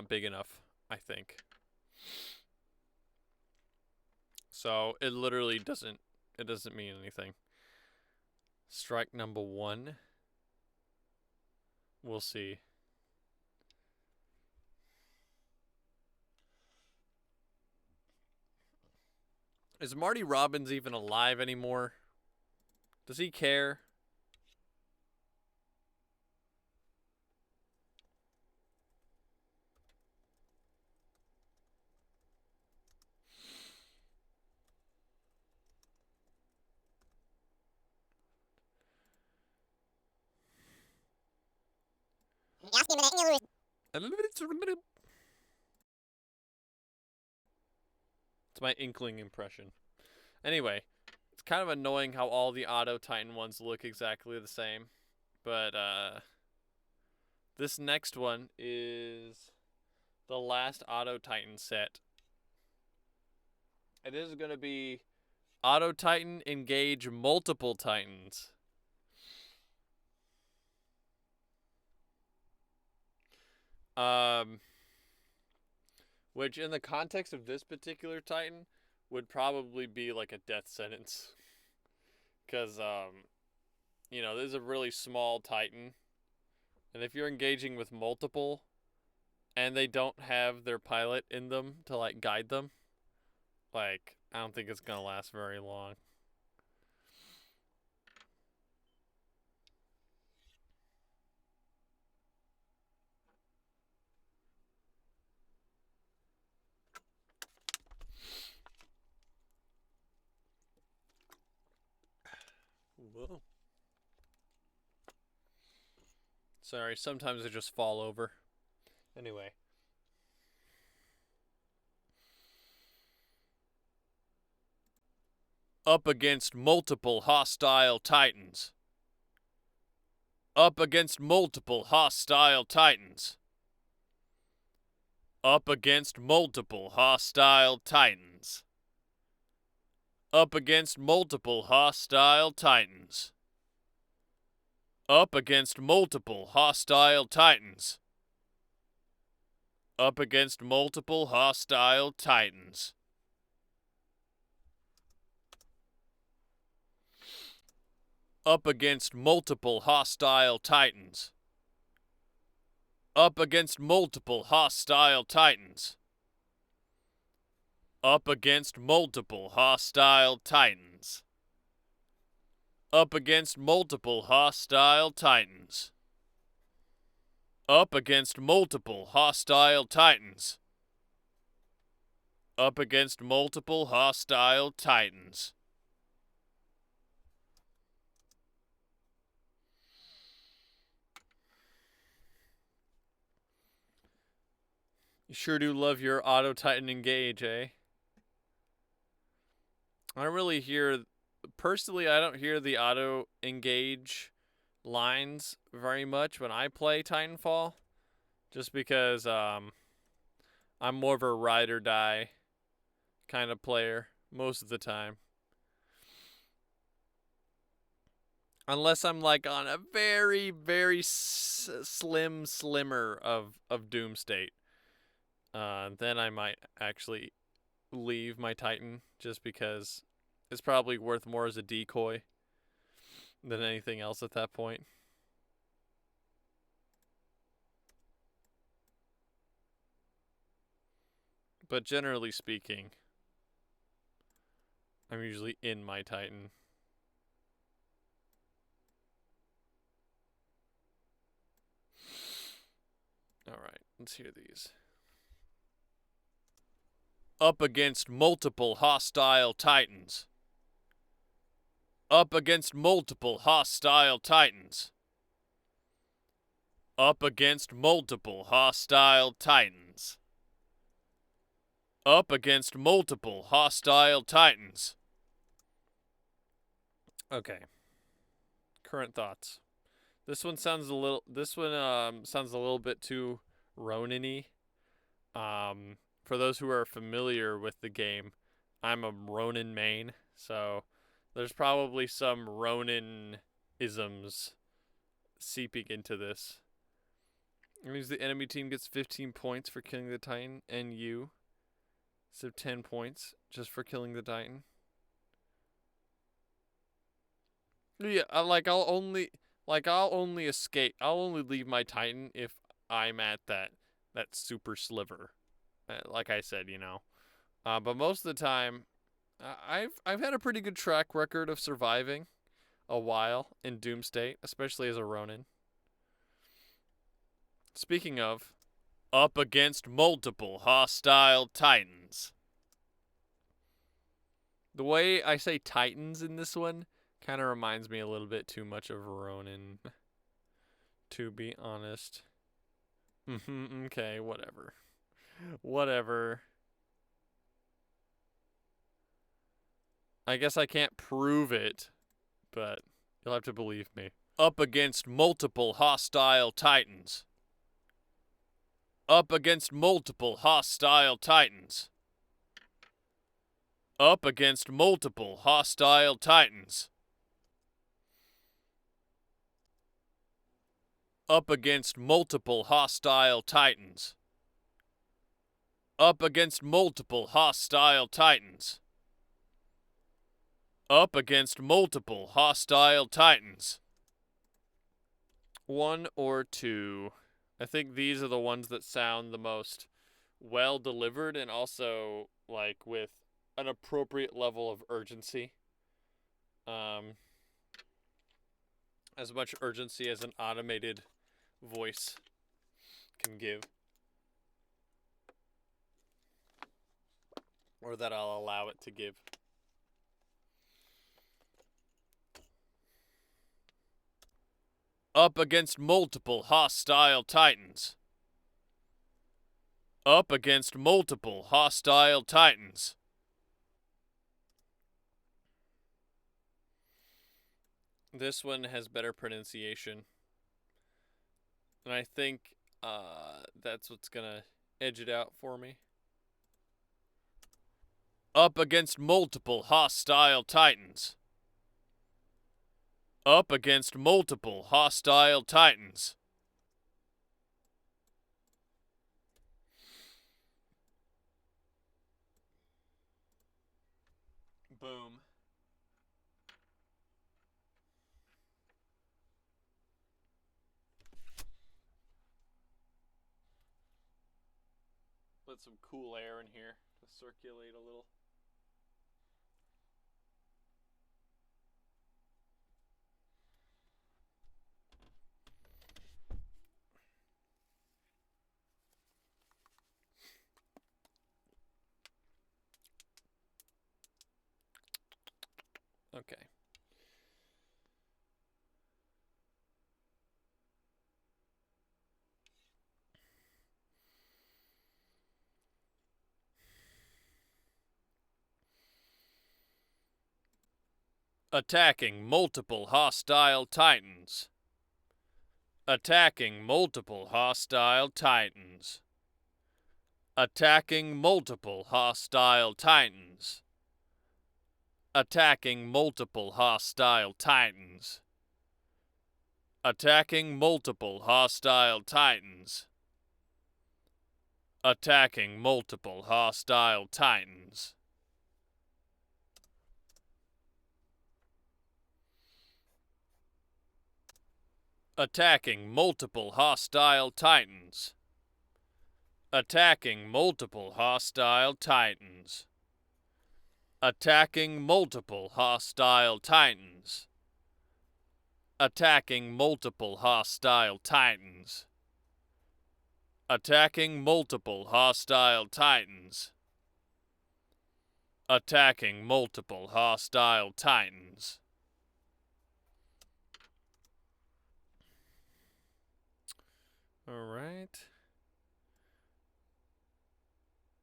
big enough, I think. So it literally doesn't mean anything. Strike number 1. We'll see. Is Marty Robbins even alive anymore? Does he care? It's my inkling impression. Anyway, it's kind of annoying how all the Auto Titan ones look exactly the same. But this next one is the last Auto Titan set. It is going to be Auto Titan engage multiple Titans. Which in the context of this particular Titan would probably be like a death sentence. Because, you know, this is a really small Titan. And if you're engaging with multiple and they don't have their pilot in them to, like, guide them, like, I don't think it's going to last very long. Whoa. Sorry, sometimes I just fall over. Anyway. Up against multiple hostile Titans. Up against multiple hostile Titans. Up against multiple hostile Titans. Up against multiple hostile Titans. Up against multiple hostile Titans. Up against multiple hostile titans. Up against multiple hostile titans. Up against multiple hostile titans. Up against multiple hostile titans. Up against multiple hostile titans. Up against multiple hostile titans. Up against multiple hostile titans. You sure do love your auto titan engage, eh? I don't really hear, personally, I don't hear the auto engage lines very much when I play Titanfall, just because I'm more of a ride or die kind of player most of the time. Unless I'm like on a very, very slimmer of Doom State. Then I might actually leave my Titan just because it's probably worth more as a decoy than anything else at that point. But generally speaking, I'm usually in my Titan. Alright, let's hear these. Up against multiple hostile titans. Up against multiple hostile titans. Up against multiple hostile titans. Up against multiple hostile titans. Okay. Current thoughts. This one sounds a little bit too Ronin-y. For those who are familiar with the game, I'm a Ronin main, so there's probably some Ronin-isms seeping into this. It means the enemy team gets 15 points for killing the Titan, and you. So 10 points just for killing the Titan. Yeah, I'll only escape. I'll only leave my Titan if I'm at that super sliver. Like I said, but most of the time, I've had a pretty good track record of surviving a while in Doom State, especially as a Ronin. Speaking of, up against multiple hostile titans. The way I say titans in this one kind of reminds me a little bit too much of Ronin, to be honest. Okay, whatever. Whatever. I guess I can't prove it, but you'll have to believe me. Up against multiple hostile titans. Up against multiple hostile titans. Up against multiple hostile titans. Up against multiple hostile titans. Up against multiple hostile titans. Up against multiple hostile titans. One or two. I think these are the ones that sound the most well delivered and also like with an appropriate level of urgency. As much urgency as an automated voice can give. Or that I'll allow it to give. Up against multiple hostile titans. Up against multiple hostile titans. This one has better pronunciation. And I think that's what's gonna edge it out for me. Up against multiple hostile titans. Up against multiple hostile titans. Let some cool air in here to circulate a little. Okay. Attacking multiple hostile titans. Attacking multiple hostile titans. Attacking multiple hostile titans. Attacking multiple hostile titans. Attacking multiple hostile titans. Attacking multiple hostile titans. Attacking multiple hostile titans. Attacking multiple hostile titans. Attacking multiple hostile titans. Attacking multiple hostile titans. Attacking multiple hostile titans. Attacking multiple hostile titans. Alright.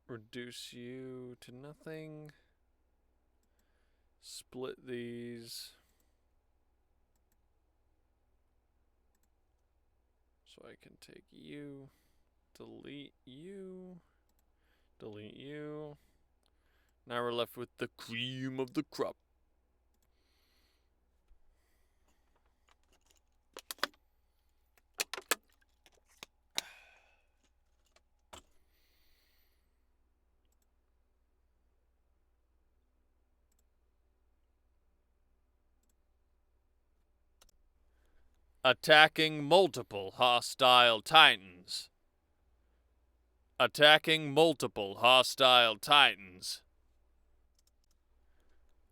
Reduce you to nothing. Split these. So I can take you. Delete you. Delete you. Now we're left with the cream of the crop. Attacking multiple hostile titans. Attacking multiple hostile titans.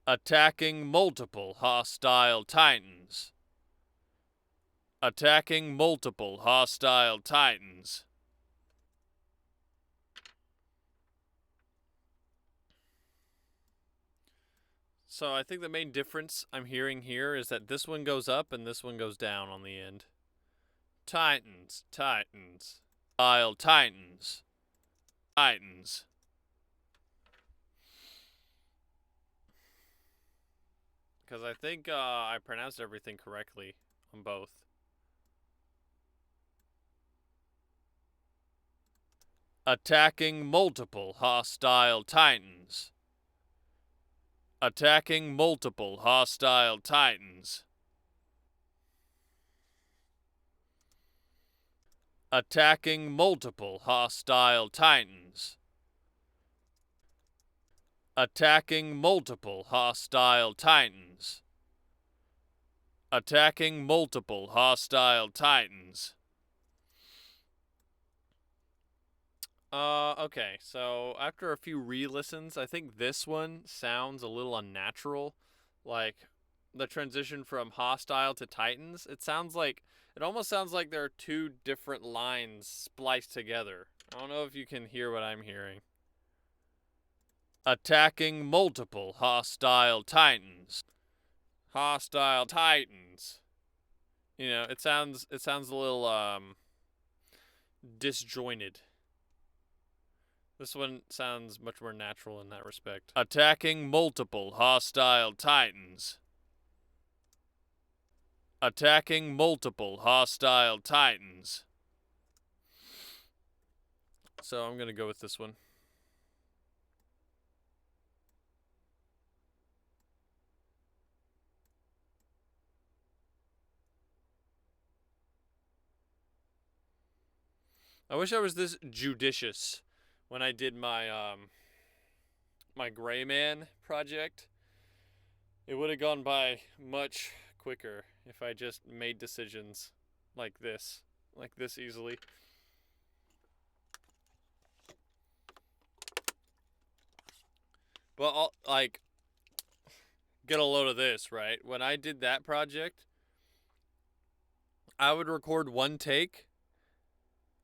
Attacking multiple hostile titans. Attacking multiple hostile titans. So I think the main difference I'm hearing here is that this one goes up and this one goes down on the end. Titans, titans. Hostile titans. Titans. Because I think I pronounced everything correctly on both. Attacking multiple hostile titans. Attacking multiple hostile titans. Attacking multiple hostile titans. Attacking multiple hostile titans. Attacking multiple hostile titans. Okay, so after a few re-listens, I think this one sounds a little unnatural. Like, the transition from hostile to titans, it almost sounds like there are two different lines spliced together. I don't know if you can hear what I'm hearing. Attacking multiple hostile titans. Hostile titans. You know, it sounds a little, disjointed. This one sounds much more natural in that respect. Attacking multiple hostile titans. Attacking multiple hostile titans. So I'm going to go with this one. I wish I was this judicious when I did my my Gray Man project. It would have gone by much quicker if I just made decisions like this easily. But like, get a load of this, right? When I did that project, I would record one take.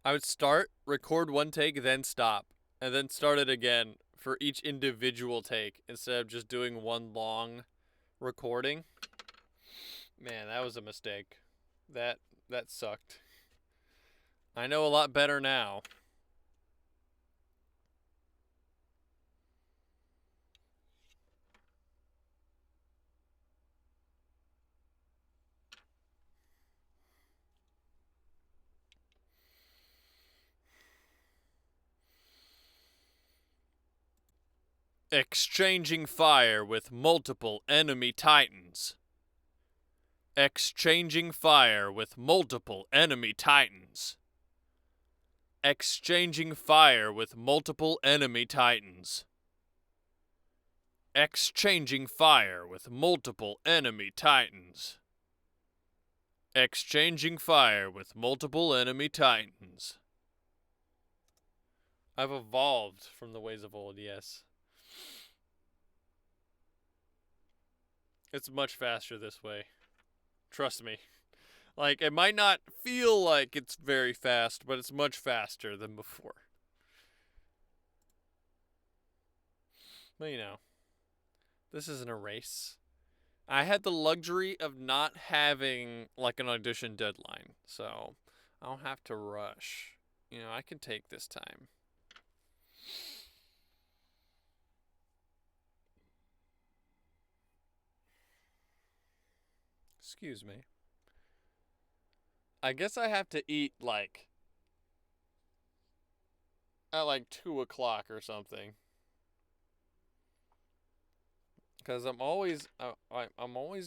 I would start, record one take, then stop, and then start it again for each individual take instead of just doing one long recording. Man, that was a mistake. That sucked. I know a lot better now. Exchanging fire with multiple enemy titans. Exchanging fire with multiple enemy titans. Exchanging fire with multiple enemy titans. Exchanging fire with multiple enemy titans. Exchanging fire with multiple enemy titans. I've evolved from the ways of old, yes. It's much faster this way. Trust me. Like, it might not feel like it's very fast, but it's much faster than before. But, you know, this isn't a race. I had the luxury of not having, like, an audition deadline, so I don't have to rush. You know, I can take this time. Excuse me. I guess I have to eat, like, at, like, 2 o'clock or something. Because I'm always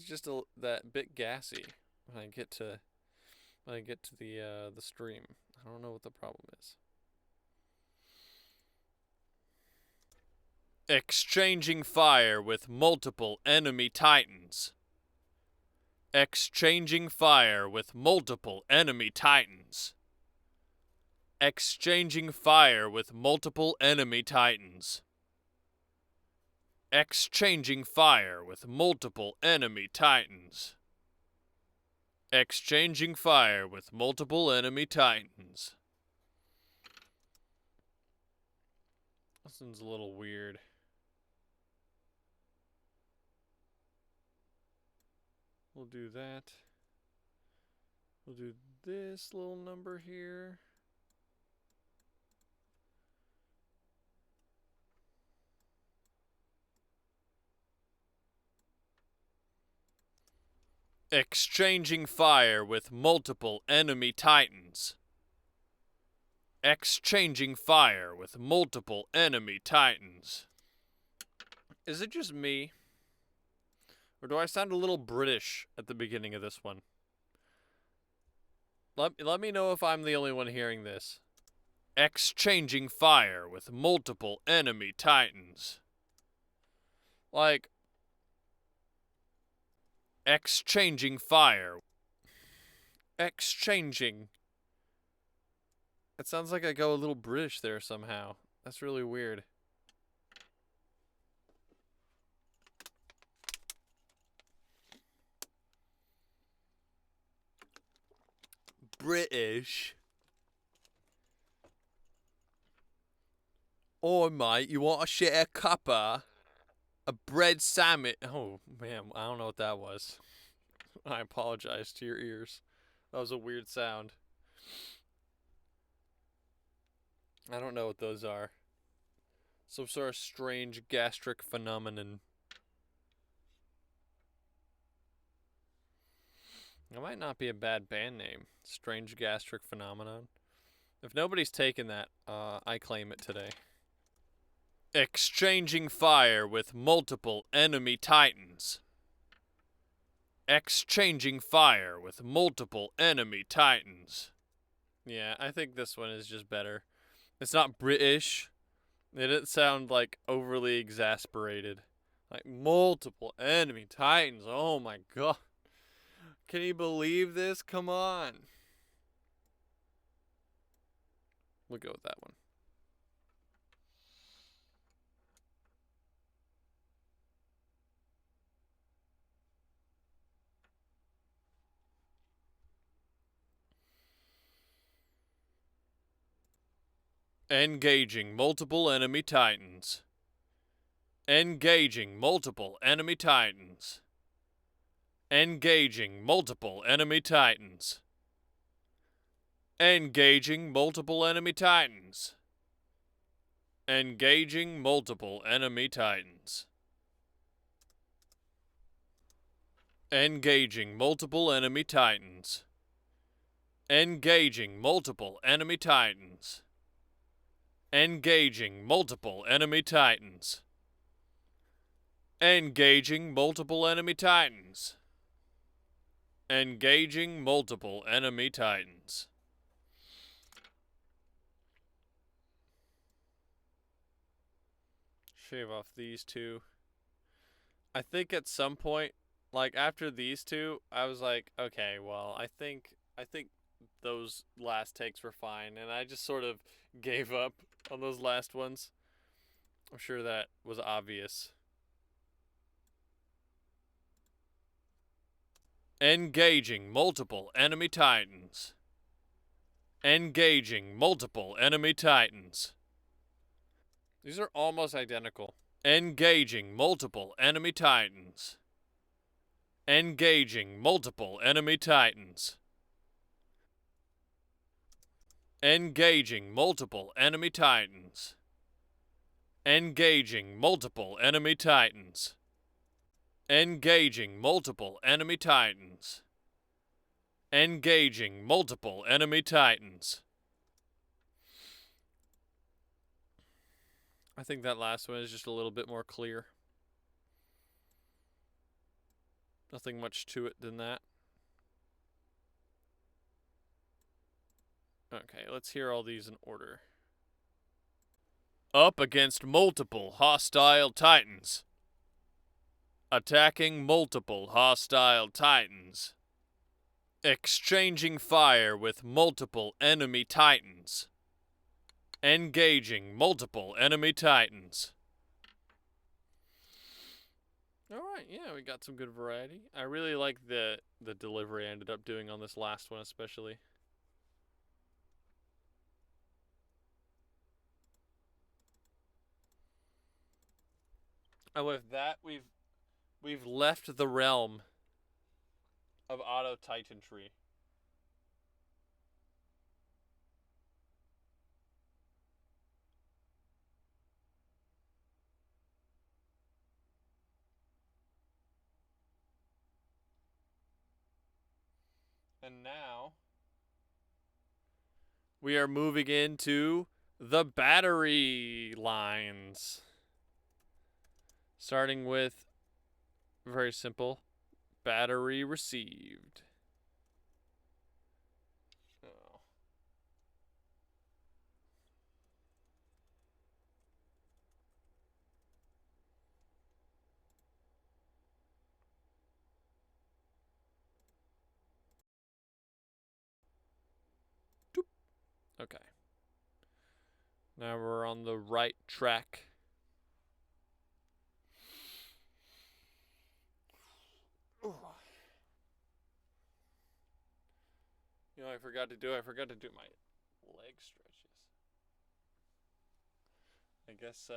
just that bit gassy when I get to the stream. I don't know what the problem is. Exchanging fire with multiple enemy titans. Exchanging fire with multiple enemy titans. Exchanging fire with multiple enemy titans. Exchanging fire with multiple enemy titans. Exchanging fire with multiple enemy titans. This one's a little weird. We'll do that. We'll do this little number here. Exchanging fire with multiple enemy titans. Exchanging fire with multiple enemy titans. Is it just me? Or do I sound a little British at the beginning of this one? Let me know if I'm the only one hearing this. Exchanging fire with multiple enemy titans. Like, exchanging fire. Exchanging. It sounds like I go a little British there somehow. That's really weird. British. Oh, mate, you want a shit a cuppa? A bread sandwich. Oh, man, I don't know what that was. I apologize to your ears. That was a weird sound. I don't know what those are. Some sort of strange gastric phenomenon. It might not be a bad band name. Strange gastric phenomenon. If nobody's taken that, I claim it today. Exchanging fire with multiple enemy titans. Exchanging fire with multiple enemy titans. Yeah, I think this one is just better. It's not British. It didn't sound like overly exasperated. Like multiple enemy titans. Oh my god. Can you believe this? Come on. We'll go with that one. Engaging multiple enemy titans. Engaging multiple enemy titans. Engaging multiple enemy titans. Engaging multiple enemy titans. Engaging multiple enemy titans. Engaging multiple enemy titans. Engaging multiple enemy titans. Engaging multiple enemy titans. Engaging multiple enemy titans. Engaging multiple enemy titans. Shave off these two. I think at some point, like after these two, I was like, okay, well, I think those last takes were fine, and I just sort of gave up on those last ones. I'm sure that was obvious. Engaging multiple enemy titans. Engaging multiple enemy titans. These are almost identical. Engaging multiple enemy titans. Engaging multiple enemy titans. Engaging multiple enemy titans. Engaging multiple enemy titans. Engaging multiple enemy titans. Engaging multiple enemy titans. I think that last one is just a little bit more clear. Nothing much to it than that. Okay, let's hear all these in order. Up against multiple hostile titans. Attacking multiple hostile titans. Exchanging fire with multiple enemy titans. Engaging multiple enemy titans. Alright, yeah, we got some good variety. I really like the delivery I ended up doing on this last one especially. And with that, we've left the realm of auto titanry. And now we are moving into the battery lines. Starting with very simple battery received. Oh. Okay. Now we're on the right track. You know, I forgot to do my leg stretches. I guess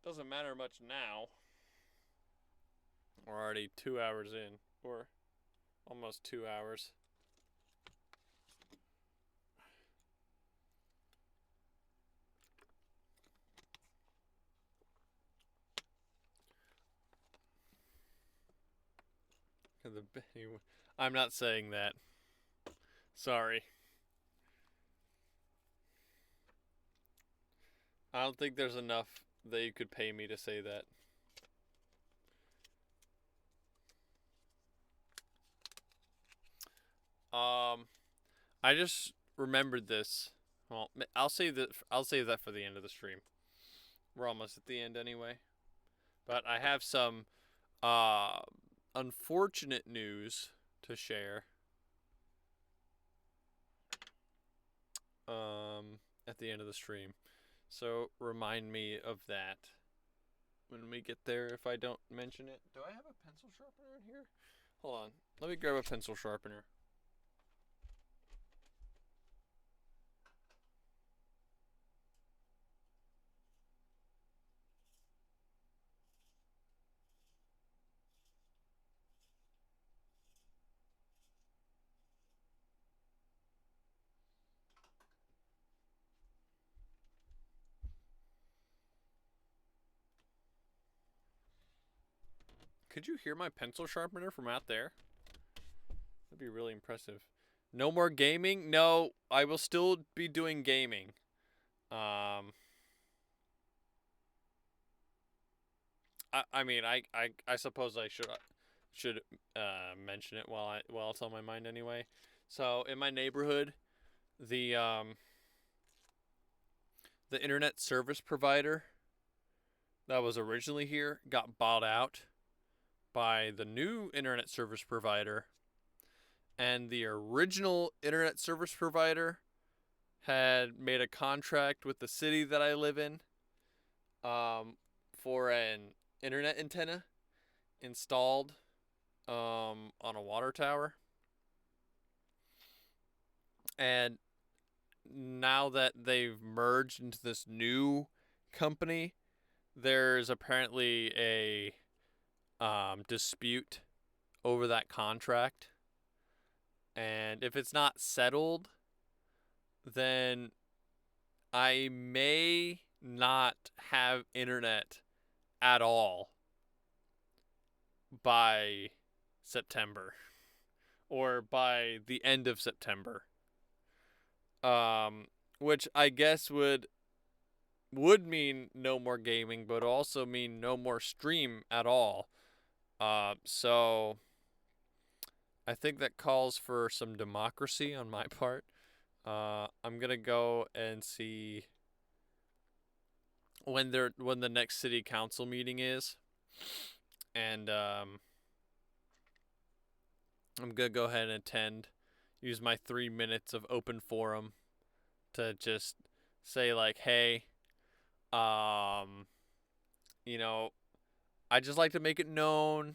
doesn't matter much now. We're already 2 hours in, or almost 2 hours. I'm not saying that. Sorry. I don't think there's enough that you could pay me to say that. I just remembered this. Well, I'll save that for the end of the stream. We're almost at the end anyway. But I have some unfortunate news to share. At the end of the stream. So remind me of that when we get there if I don't mention it. Do I have a pencil sharpener in here? Hold on. Let me grab a pencil sharpener. Could you hear my pencil sharpener from out there? That'd be really impressive. No more gaming? No, I will still be doing gaming. I mean, I suppose I should mention it while it's on my mind anyway. So in my neighborhood, the the internet service provider that was originally here got bought out by the new internet service provider, and the original internet service provider had made a contract with the city that I live in for an internet antenna installed on a water tower. And now that they've merged into this new company, there's apparently a dispute over that contract. And if it's not settled, then I may not have internet at all by September or by the end of September. Which I guess would mean no more gaming, but also mean no more stream at all. So I think that calls for some democracy on my part. I'm gonna go and see when the next city council meeting is, and I'm gonna go ahead and attend. Use my 3 minutes of open forum to just say like, hey, you know, I just like to make it known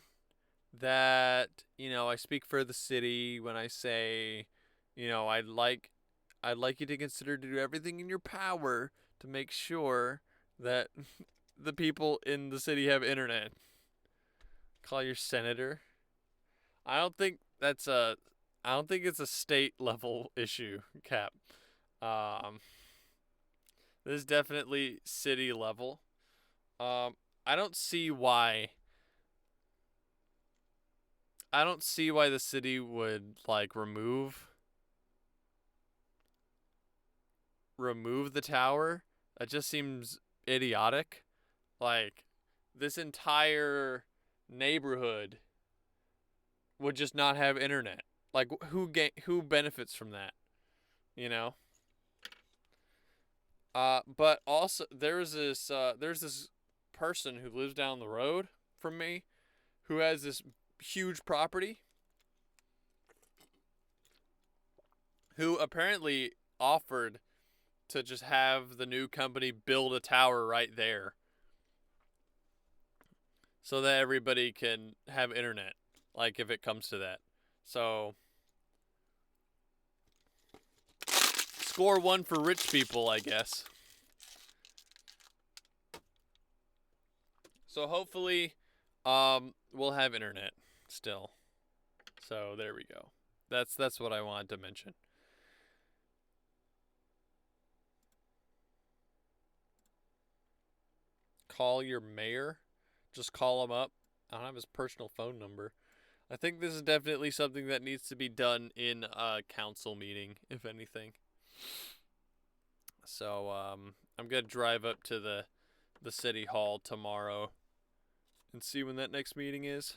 that, I speak for the city when I say, I'd like you to consider to do everything in your power to make sure that the people in the city have internet. Call your senator. I don't think it's a state level issue, Cap. This is definitely city level. I don't see why the city would like remove the tower. That just seems idiotic. Like, this entire neighborhood would just not have internet. Like, who benefits from that? You know. But also there's this person who lives down the road from me, who has this huge property, who apparently offered to just have the new company build a tower right there so that everybody can have internet, like, if it comes to that. So, score one for rich people, I guess. So hopefully we'll have internet still. So there we go. That's what I wanted to mention. Call your mayor. Just call him up. I don't have his personal phone number. I think this is definitely something that needs to be done in a council meeting, if anything. So I'm gonna drive up to the city hall tomorrow and see when that next meeting is.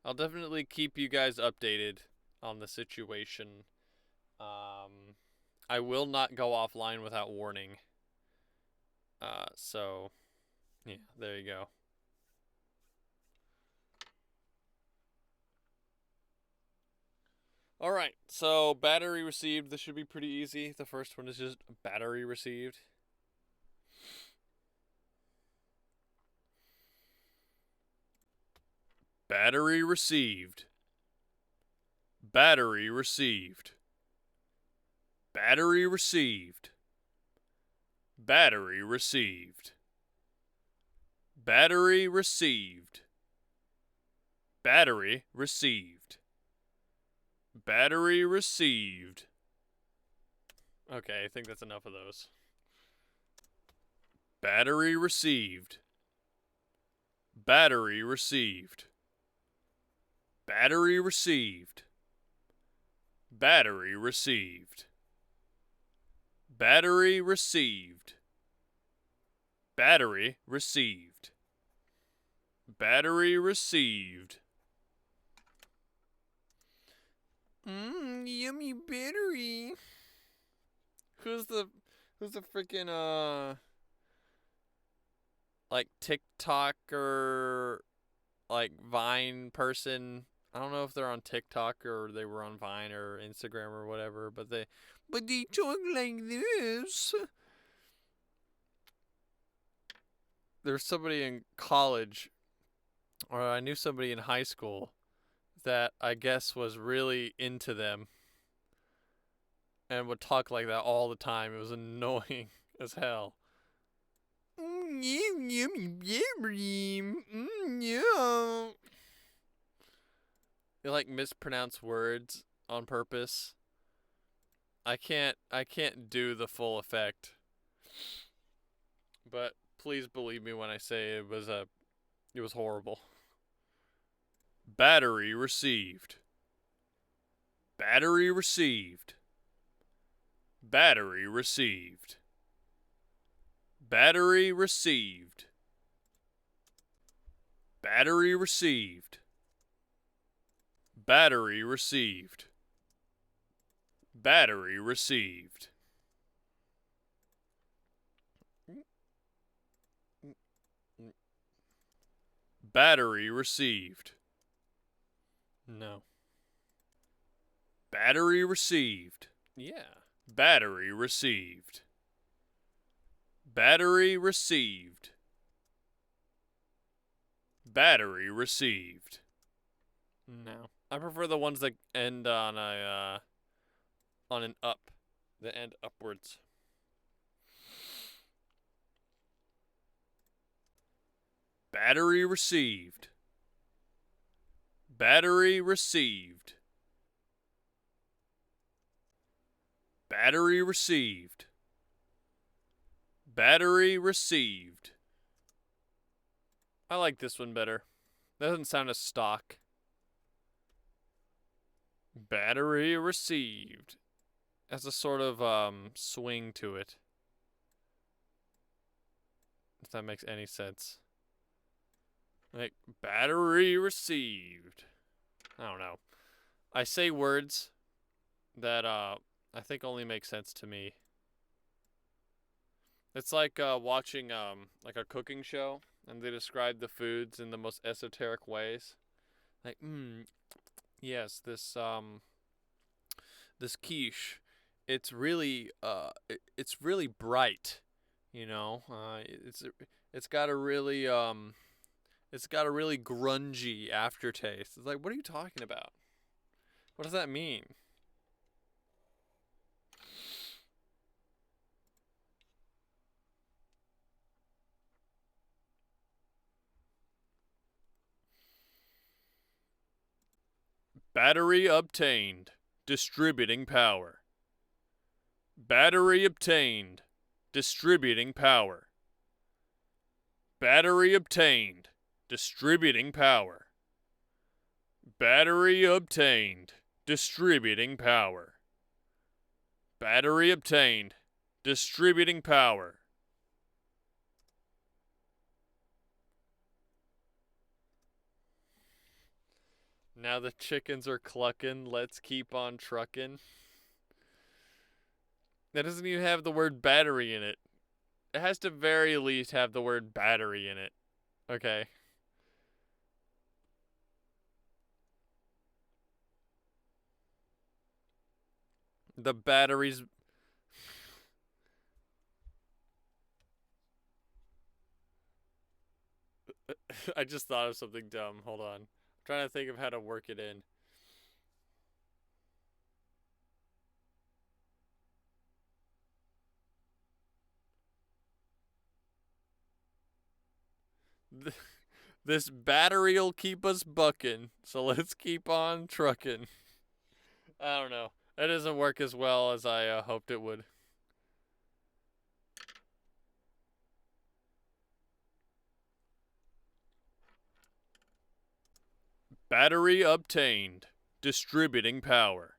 I'll definitely keep you guys updated on the situation. I will not go offline without warning. So yeah, there you go. All right, so battery received. This should be pretty easy. The first one is just battery received. Battery received. Battery received. Battery received. Battery received. Battery received. Battery received. Battery received. Okay, I think that's enough of those. Battery received. Battery received. Battery received. Battery received. Battery received. Battery received. Battery received. Yummy battery. Who's the freaking like TikToker, like Vine person? I don't know if they're on TikTok or they were on Vine or Instagram or whatever, but they talk like this. There's somebody in college, or I knew somebody in high school that I guess was really into them and would talk like that all the time. It was annoying as hell. They like mispronounce words on purpose. I can't do the full effect. But please believe me when I say it was horrible. Battery received. Battery received. Battery received. Battery received. Battery received. Battery received. Battery received. Battery received. No. Battery received. Yeah. Battery received. Battery received. Battery received. No. I prefer the ones that end on an up. That end upwards. Battery received. Battery received. Battery received. Battery received. I like this one better. Doesn't sound as stock. Battery received. Has a sort of swing to it. If that makes any sense. Like, battery received. I don't know. I say words that I think only make sense to me. It's like watching like a cooking show, and they describe the foods in the most esoteric ways. Like, yes, this quiche, it's really bright, you know. It's got a really grungy aftertaste. It's like, what are you talking about? What does that mean? Battery obtained. Distributing power. Battery obtained. Distributing power. Battery obtained. Distributing power. Battery obtained. Distributing power. Battery obtained. Distributing power. Now the chickens are clucking. Let's keep on trucking. That doesn't even have the word battery in it. It has to very least have the word battery in it. Okay. The batteries. I just thought of something dumb. Hold on. I'm trying to think of how to work it in. This battery'll keep us bucking, so let's keep on trucking. I don't know. That doesn't work as well as I hoped it would. Battery obtained. Distributing power.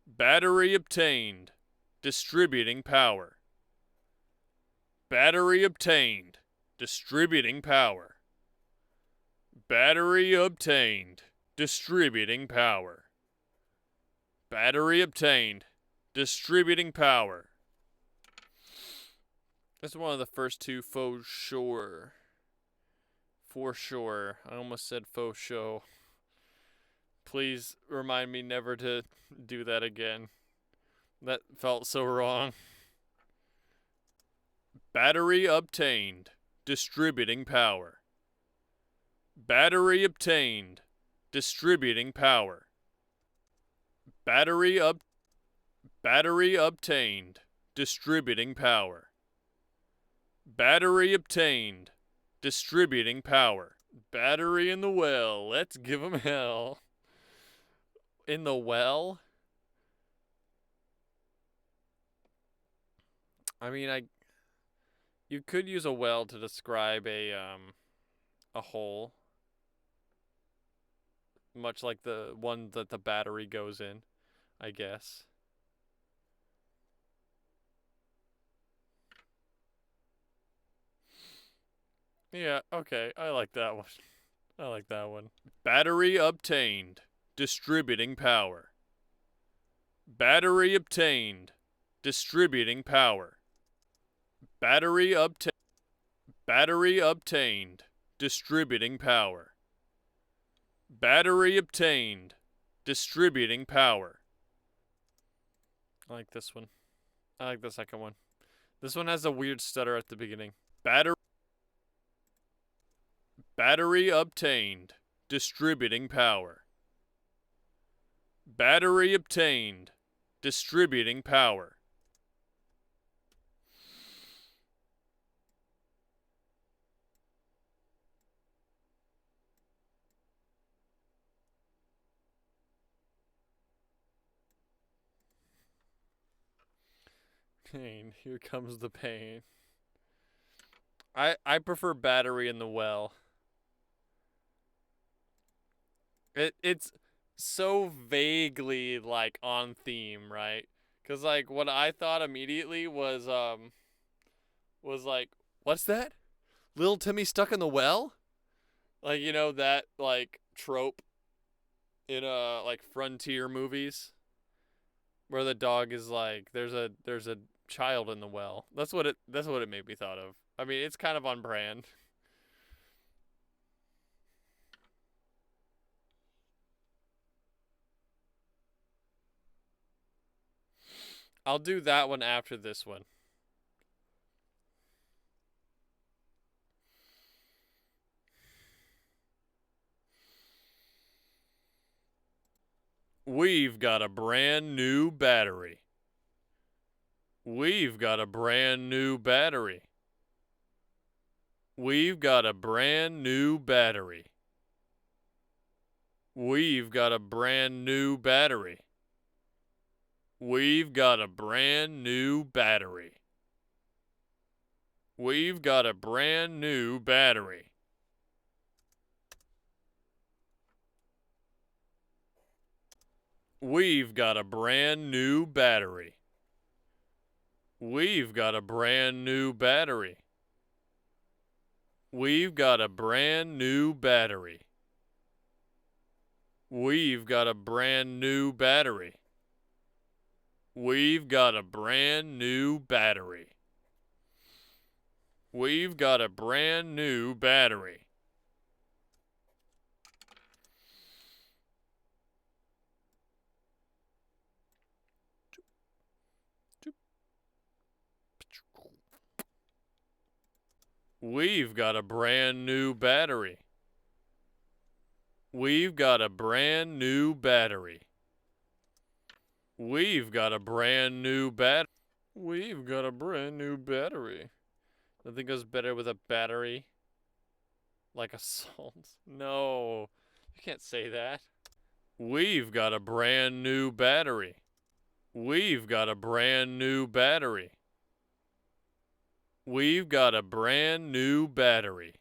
Battery obtained. Distributing power. Battery obtained. Distributing power. Battery obtained. Distributing power. Battery obtained. Distributing power. That's one of the first two faux sure. For sure. I almost said faux show. Please remind me never to do that again. That felt so wrong. Battery obtained. Distributing power. Battery obtained. Distributing power. Battery obtained. Distributing power. Battery obtained. Distributing power. Battery in the well. Let's give 'em hell. In the well? I mean, you could use a well to describe a hole, much like the one that the battery goes in, I guess. Yeah, okay, I like that one. I like that one. Battery obtained. Distributing power. Battery obtained. Distributing power. Battery obtained. Distributing power. Battery obtained. Distributing power. I like this one. I like the second one. This one has a weird stutter at the beginning. Battery obtained. Distributing power. Battery obtained. Distributing power. Pain. Here comes the pain. I prefer battery in the well. It's so vaguely like on theme, right? Cause like what I thought immediately was like, what's that? Little Timmy stuck in the well? Like, you know, that like trope in like frontier movies where the dog is like there's a child in the well. That's what it made me thought of. I mean, it's kind of on brand. I'll do that one after this one. We've got a brand new battery. We've got a brand new battery. We've got a brand new battery. We've got a brand new battery. We've got a brand new battery. We've got a brand new battery. We've got a brand new battery. We've got a brand new battery. We've got a brand new battery. We've got a brand new battery. We've got a brand new battery. We've got a brand new battery. We've got a brand new battery. We've got a brand new battery. We've got a brand new battery. We've got a brand new battery. Nothing goes better with a battery. Like a salt. No, you can't say that. We've got a brand new battery. We've got a brand new battery. We've got a brand new battery.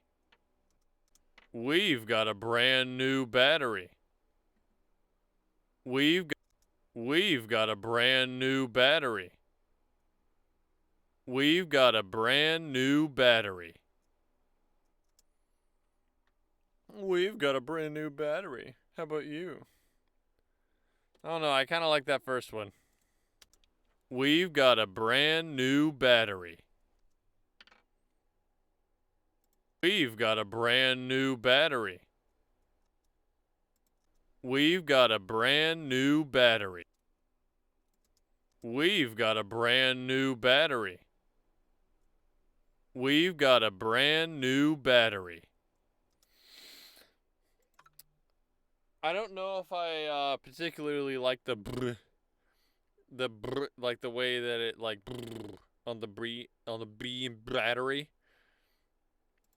We've got a brand new battery. We've got a brand new battery. We've got a brand new battery. We've got a brand new battery. How about you? I don't know, I kind of like that first one. We've got a brand new battery. We've got a brand new battery. We've got a brand new battery. We've got a brand new battery. We've got a brand new battery. I don't know if I particularly like the brr, like the way that it like brr, on the B battery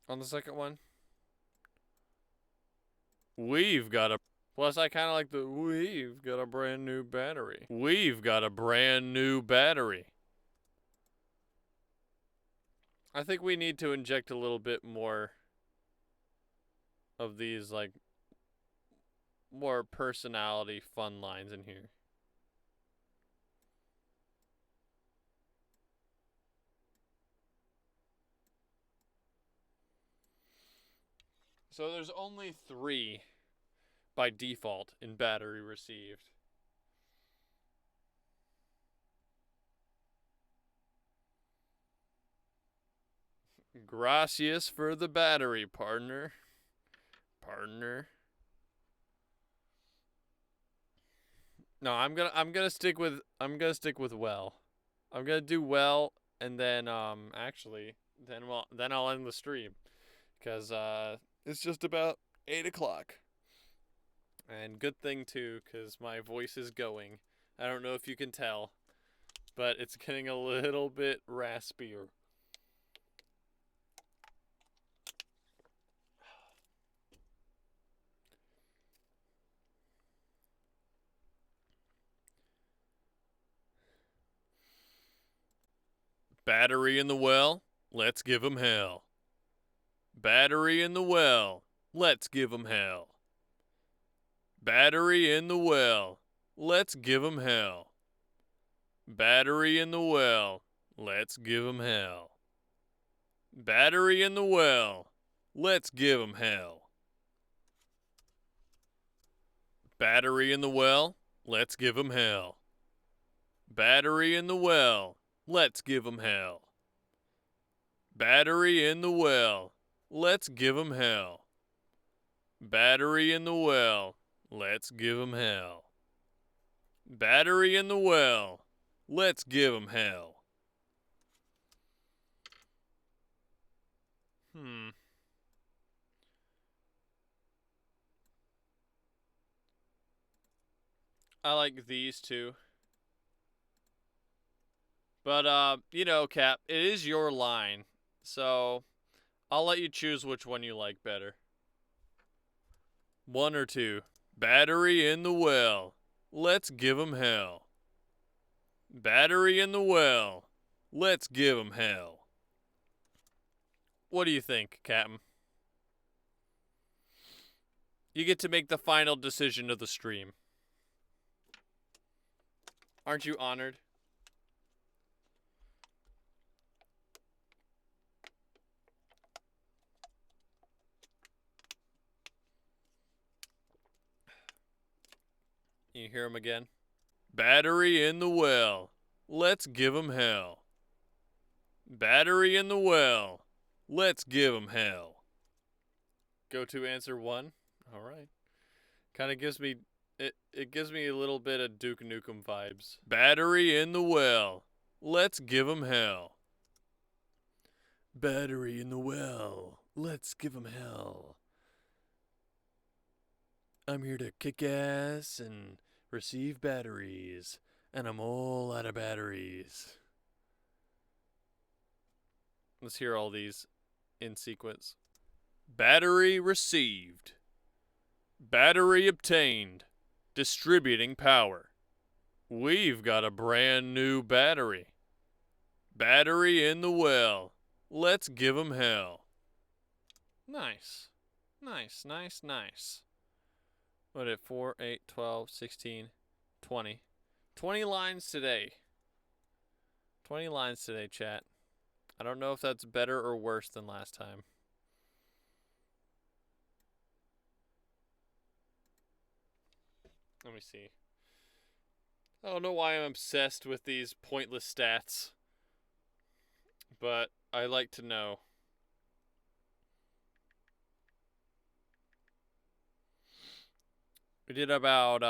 on the second one. We've got a plus I kind of like the we've got a brand new battery. We've got a brand new battery. I think we need to inject a little bit more of these like more personality fun lines in here. So there's only 3 by default in battery received. Gracias for the battery, partner. No, I'm gonna stick with well. I'm gonna do well, and then actually then I'll end the stream, because it's just about 8 o'clock. And good thing too, because my voice is going. I don't know if you can tell, but it's getting a little bit raspier. Battery in the well, let's give 'em hell. Battery in the well, let's give 'em hell. Battery in the well, let's give 'em hell. Battery in the well, let's give 'em hell. Battery in the well, let's give 'em hell. Battery in the well, let's give 'em hell. Battery in the well, let's give 'em hell. Battery in the well, let's give 'em hell. Battery in the well, let's give 'em hell. Battery in the well, let's give 'em hell. I like these two. But, you know, Cap, it is your line, so I'll let you choose which one you like better. 1 or 2. Battery in the well, let's give 'em hell. Battery in the well, let's give 'em hell. What do you think, Captain? You get to make the final decision of the stream. Aren't you honored? You hear him again? Battery in the well, let's give 'em hell. Battery in the well, let's give 'em hell. Go to answer 1. All right. Kind of gives me it gives me a little bit of Duke Nukem vibes. Battery in the well, let's give 'em hell. Battery in the well, let's give 'em hell. I'm here to kick ass and receive batteries, and I'm all out of batteries. Let's hear all these in sequence. Battery received. Battery obtained. Distributing power. We've got a brand new battery. Battery in the well. Let's give 'em hell. Nice. Nice, nice, nice. What at 4, 8, 12, 16, 20. 20 lines today. 20 lines today, chat. I don't know if that's better or worse than last time. Let me see. I don't know why I'm obsessed with these pointless stats, but I like to know. We did about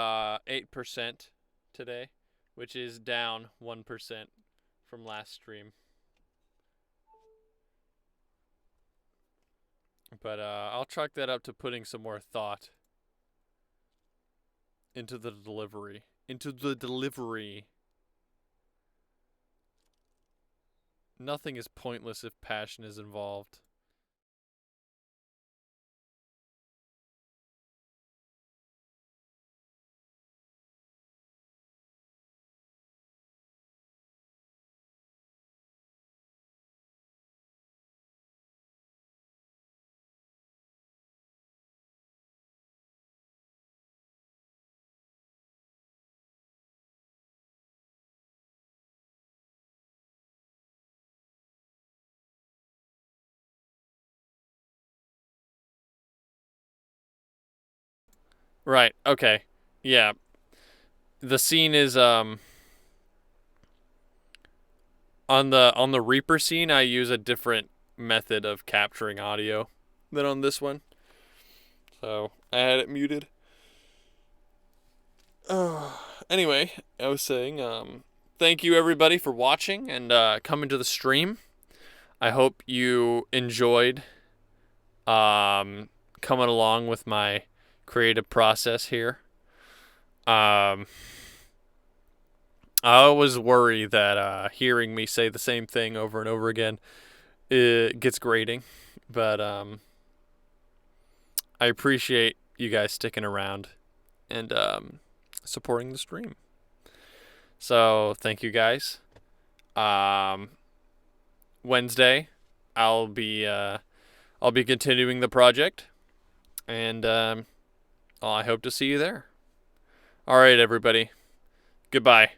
8% today, which is down 1% from last stream. But I'll chalk that up to putting some more thought into the delivery. Nothing is pointless if passion is involved. Right, okay. Yeah. The scene is on the Reaper scene I use a different method of capturing audio than on this one. So I had it muted. Anyway, I was saying, thank you everybody for watching and coming to the stream. I hope you enjoyed coming along with my creative process here. I always worry that hearing me say the same thing over and over again it gets grating, but I appreciate you guys sticking around and supporting the stream. So thank you guys. Wednesday, I'll be continuing the project, and I hope to see you there. All right, everybody. Goodbye.